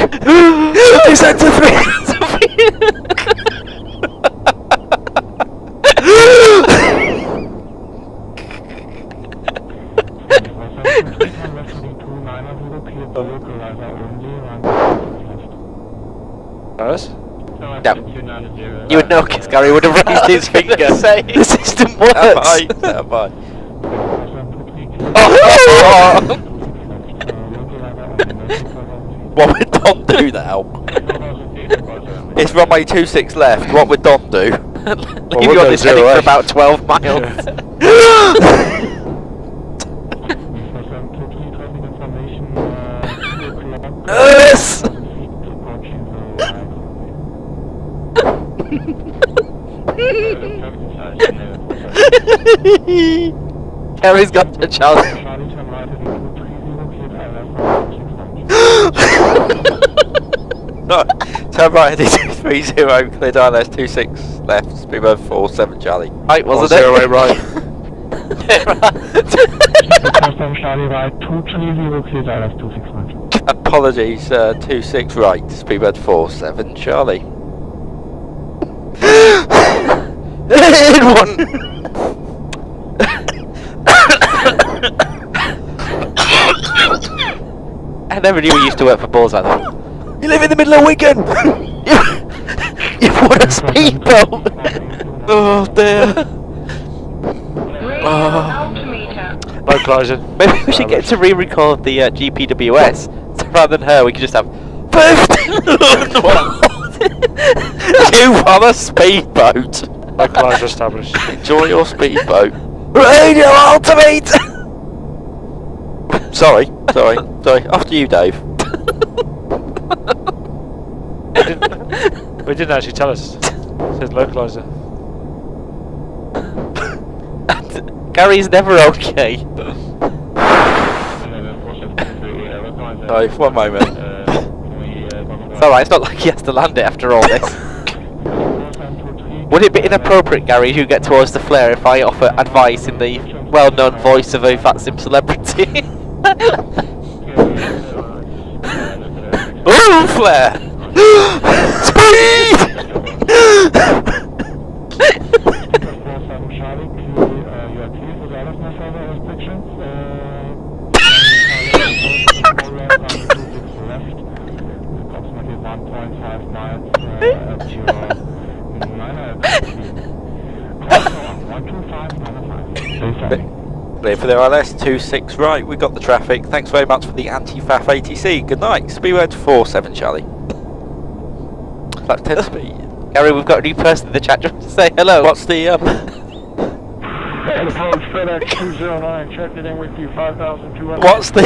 Descend to 3,000 feet! You would know because Gary would have raised his finger. The system works. Stand by. What would Don do now? It's runway 26 left. What would Don do? Leave you on this heading for about 12 miles. Yes! Gary's got a chance. No, turn right heading 230, cleared ILS 26 left, speedbird 47 Charlie. Right, wasn't it? 08 right. Charlie right, 230, cleared ILS 269. Apologies, 26 right, speedbird 47 Charlie. In one! I never knew we used to work for Bullseye though. You live in the middle of Wigan! You've won a speedboat! Oh dear. Localising. Maybe we should get to re-record the GPWS. So rather than her, we could just have 50! You won a speedboat! Localiser established. Enjoy your speedboat. Radio ultimate! Sorry. After you, Dave. We didn't actually tell us. It says localiser. Gary's never okay. Dave, one moment. It's alright, it's not like he has to land it after all this. Would it be inappropriate, Gary, you get towards the flare if I offer advice in the well-known voice of a fat sim celebrity? Ooh, flare! Speed! Clear for the ILS 26 right, we got the traffic. Thanks very much for the anti-FAF ATC. Good night. Speedbird 47 Charlie. That's 10 speed. Gary, we've got a new person in the chat. Do you want to say hello? What's the Approach FedEx 209, checked it in with you, 5,200. what's the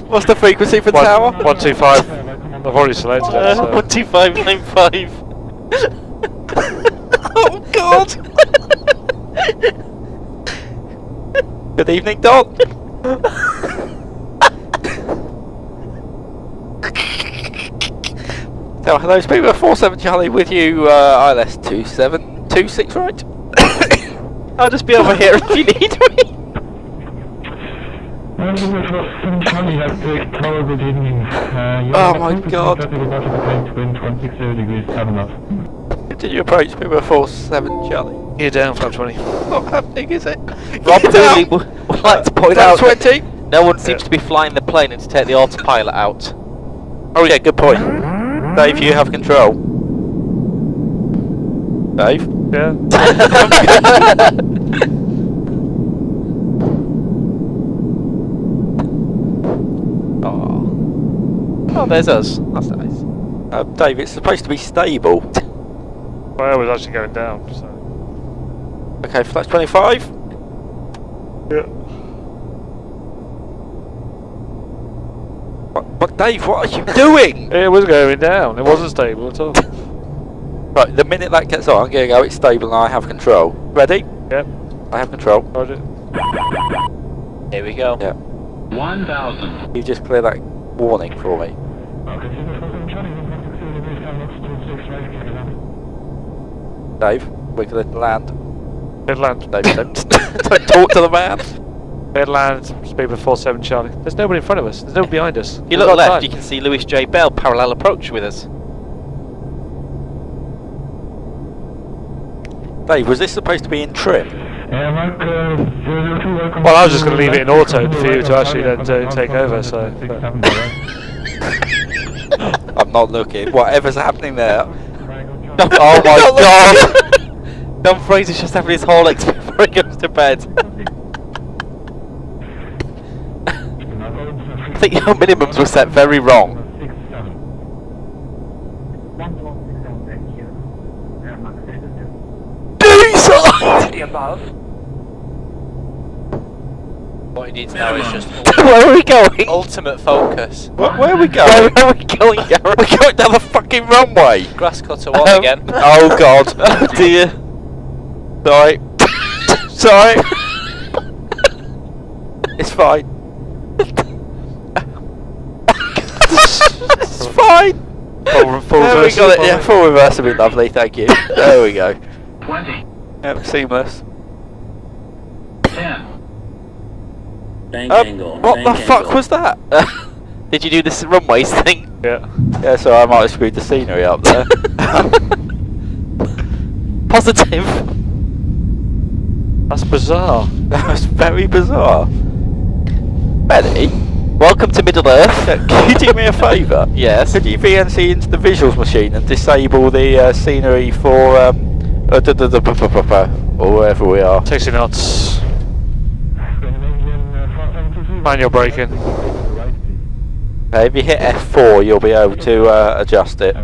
what's the frequency for the tower? 125. I've already selected it. So. 12595. Oh God! Good evening, Don. So hello, Speedbird 47 Charlie with you, ILS 2726 right? I'll just be over here if you need me. Oh my God. Continue approach, Speedbird 47 Charlie. Gear down, flap 20. Not happening, is it? Rob Dooley would like to point out that 20. no one seems to be flying the plane and to take the autopilot out. Oh yeah, good point. Dave, you have control. Dave? Yeah. Oh, there's us. That's nice. Dave, it's supposed to be stable. Well, I was actually going down, so. Okay, flash 25. Yeah. But Dave, what are you doing? It was going down. It wasn't stable at all. Right, the minute that gets on, I'm going to go, it's stable and I have control. Ready? Yep. I have control. Roger. Here we go. Yeah. 1,000. You just clear that warning for me. Dave, we're going to land. Headland. Dave, don't talk to the man. Headland, Speedbird 47 Charlie. There's nobody in front of us. There's nobody behind us. If you look left, you can see Lewis J. Bell parallel approach with us. Dave, was this supposed to be in trim? Well, I was just going to leave it in auto for you to actually then take over, so. I'm not looking. Whatever's happening there. Oh my god! John Fraser's just having his whole ex before he goes to bed. I think your minimums were set very wrong. 116 above. What you need to know is just Where are we going? ultimate focus. Where are we going? Where are we going, Gareth? We're going down the fucking runway! Grass cutter 1 again. Oh god. Oh dear. Sorry. Sorry. It's fine. It's fine. Full There we reverse. got it. Yeah, full reverse would be lovely. Thank you. There we go. 20. Yep, seamless. 10. What the fuck was that? Did you do this runways thing? Yeah. Yeah, so I might have screwed the scenery up there. Positive. That's bizarre. That was very bizarre. Benny, Welcome to Middle Earth. can you do me a favour? Yes. Could you VNC into the visuals machine and disable the scenery for or wherever we are? 60 knots. Manual braking. If you hit F4, you'll be able to adjust it.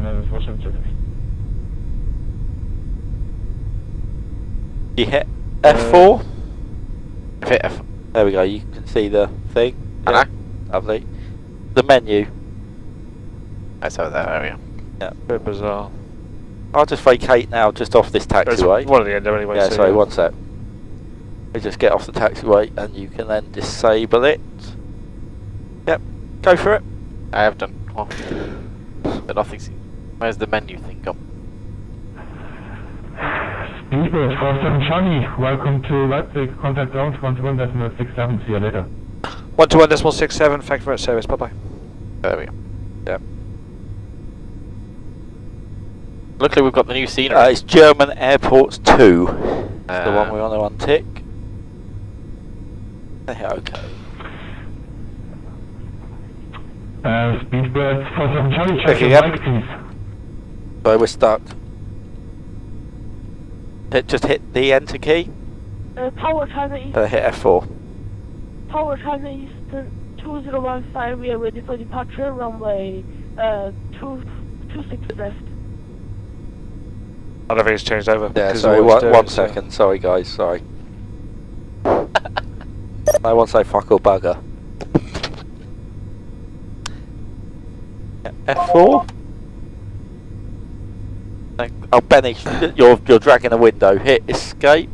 You hit F4. Hit F. There we go. You can see the thing. Hello. Lovely. The menu. That's over there area. Yeah. Bit bizarre. I'll just vacate now, just off this There's taxiway. one at the end there anyway. Yeah, so sorry, one sec. We just get off the taxiway and you can then disable it. Yep, go for it. I have done. Oh. But nothing's. Where's the menu thing gone? People, Charlie, welcome to Leipzig. Contact ground 121.67. See you later. 121.67. Thank you for that service. Bye bye. There we go. Yep. Luckily, we've got the new scenery. It's German Airports 2. It's the one we want to untick. Yeah, okay. Speedbird, Charlie, check Picking your up. mic, please. So we're stuck. Just hit the enter key. Tower China East. Hit F4. Tower China Eastern 2015. We are ready for departure. Runway 26 left. I don't think it's changed over. Yeah, because sorry, of what it's one doing, so- second. Sorry, guys, sorry. I want to say fuck or bugger. F4? Oh, Benny, you're dragging a window. Hit escape.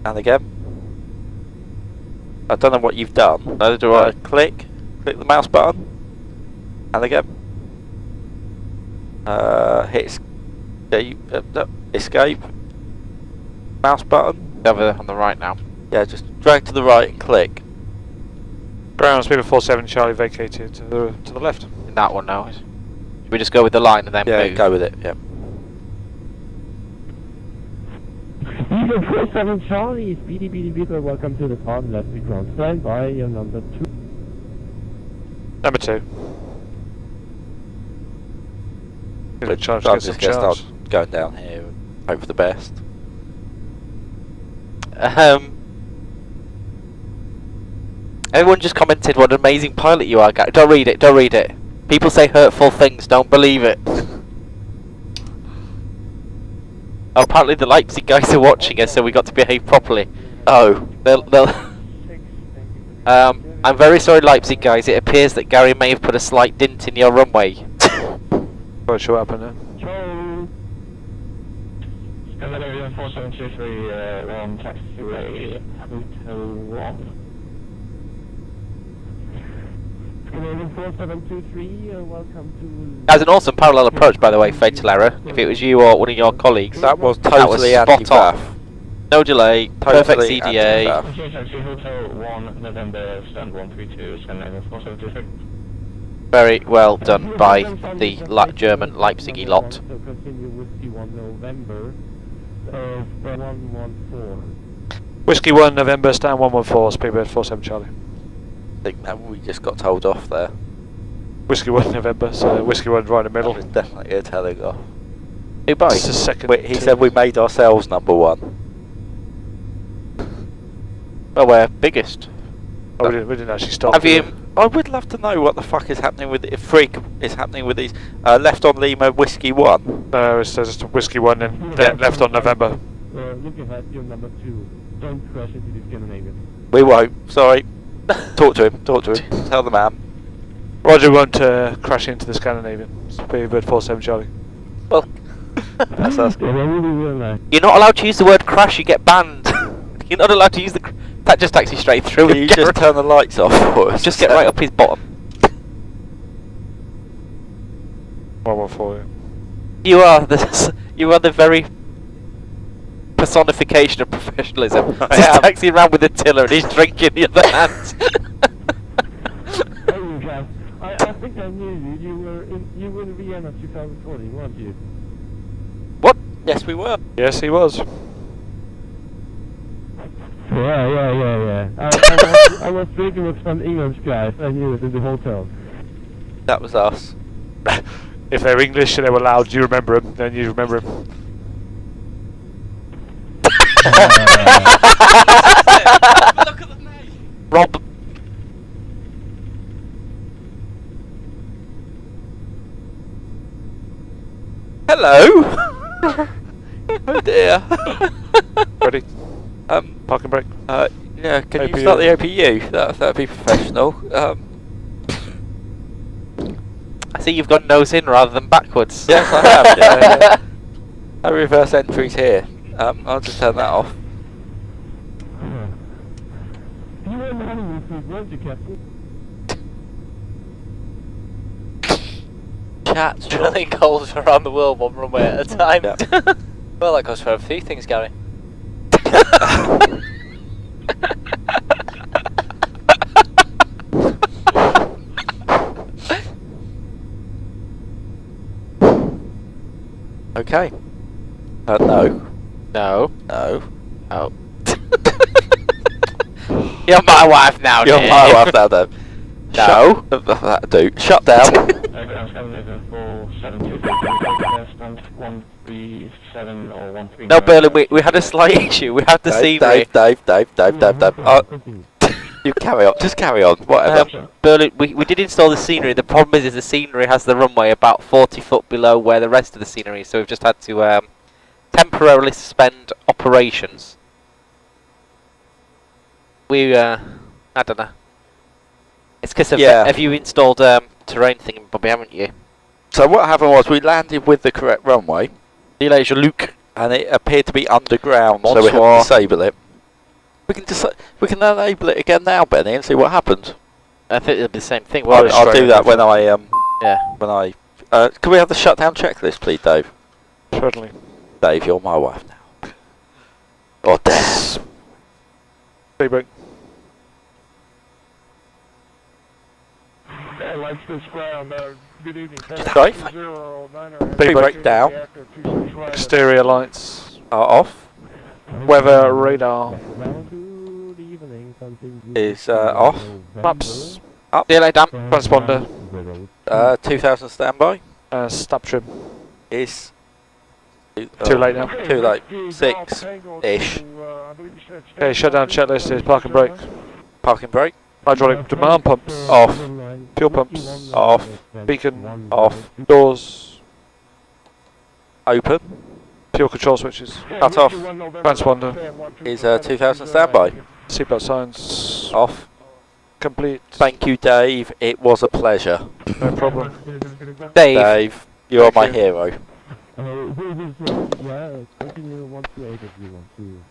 And again. I don't know what you've done. Neither do I. Click the mouse button. And again. Hit escape. Mouse button. Over there on the right now. Yeah, just drag to the right and click. Ground speed of 47 Charlie vacated to the left. In that one now. Should we just go with the line and then Yeah, move? go with it. Yeah. Eagle 47 Charlie, Speedy Beagle, welcome to the target, let's be ground. Stand by, your number 2. Number 2. But Charge I'm gets just some going to charge. start going down here and hope for the best. Everyone just commented what an amazing pilot you are, Gary. Don't read it, don't read it. People say hurtful things, don't believe it. Oh, apparently the Leipzig guys are watching us, so we got to behave properly. Oh. They'll I'm very sorry, Leipzig guys. It appears that Gary may have put a slight dint in your runway. Not sure what happened there. Elevator 4723, round taxiway, Hotel 1. Canadian 4723, welcome to... That's an awesome parallel approach, by the way, fatal error. If it was you or one of your colleagues, That was totally spot anti-bath. on. No delay, perfect Totally CDA. anti-bath. Okay, taxi Hotel 1, November, stand 132, Scandinavian 4723. Very well done by the German Leipzig lot. So continue with C1 November, 114. Whiskey 1 November, stand 114, speedbird 47 Charlie. I think that we just got told off there. Whiskey 1 November, so Whiskey 1 right in the middle. That was definitely a telegraph. Who by? It's the second. He said we made ourselves number 1. Well, we're biggest. Oh, we didn't actually stop. Have you? I would love to know what the fuck is happening with if freak is happening with these left on Lima Whiskey 1. No, it's just Whiskey 1 and left on November. Look ahead, you're number 2. Don't crash into the Scandinavian. We won't. Sorry. Talk to him. Talk to him. Tell the man. Roger won't crash into the Scandinavian. It's Bird 47 Charlie. Well, That's us. you're not allowed to use the word crash. You get banned. You're not allowed to use the. That just takes you straight through. Will you just turn the lights off for us? Just get right up his bottom. 114. You are the very personification of professionalism. Just taxiing around with a tiller and he's drinking the other hand. I think I knew you. You were in Vienna 2040, weren't you? What? Yes, we were. Yes, he was. Yeah. I was drinking with some English guys. I knew it in the hotel. That was us. If they're English and they were loud, you remember him, then you remember him. Look at the name. Rob. Hello. Oh dear. Ready? Park and brake. Yeah. Can you OPU. start the OPU? That'd be professional. I see you've gone nose in rather than backwards. Yes, I have. Yeah. No reverse entries here. I'll just turn that off. You were in the honeymoon suite, weren't you, Captain? Chat. Drilling holes around the world one runway at a time. Yep. Well, that goes for a few things, Gary. Okay. No. No. No. Oh. You're my wife now, You're Dave. my wife now, though. No. That'll do. Shut down. No, Berlin, we had a slight issue. We had the scenery. Dave. You carry on. Just carry on. Whatever. Berlin, we did install the scenery. The problem is the scenery has the runway about 40 foot below where the rest of the scenery is, so we've just had to temporarily suspend operations. We, I don't know. It's because of have you installed terrain thing, Bobby, haven't you? So what happened was we landed with the correct runway. See you later, Luke. And it appeared to be underground, so we had to disable it. We can enable it again now, Benny, and see what happens. I think it'll be the same thing. I'll do that when I yeah. Can we have the shutdown checklist, please, Dave? Certainly. Dave, you're my wife now. Or death. Big break. Leipzig ground. Good evening. Dave? Big break down. Exterior lights Are off. weather radar Is off. maps Up. See you later, Dan. transponder 2000 standby. stop trim. Is Too late now. Too late. 6-ish. Okay, shutdown checklist is park and brake, Parking brake. hydraulic demand pumps Off. fuel pumps Off. beacon Off. doors Open. fuel control switches Cut off. transponder Is 2000 standby. seatbelt signs Off. complete. Thank you, Dave. It was a pleasure. No problem. Dave, you are my hero. Continue 128 if you want to.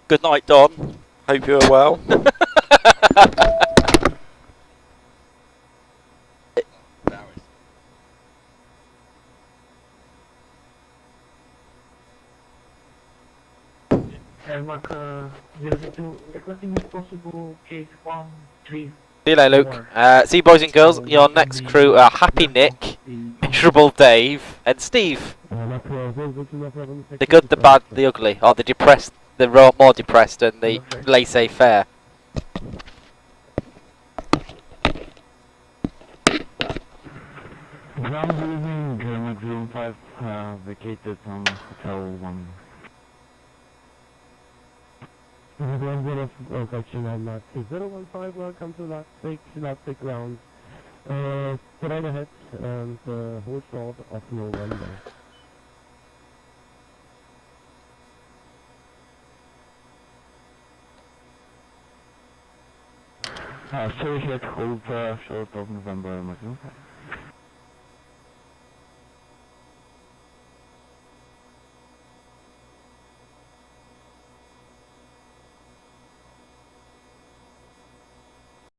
Good night, Don. Hope you're well. Requesting if possible, case 1, 3. See you later, Luke. See you, boys and girls. Your next crew are Happy Nick, Miserable Dave, and Steve. The good, the bad, the ugly, or the depressed, the more depressed, and the laissez-faire. Ground leaving, Maximum 5, vacated on Hotel 1. Section on lot 015, welcome to lot 6 ground. Straight ahead and hold short of November. Sorry, hold short of November, Maximum 5.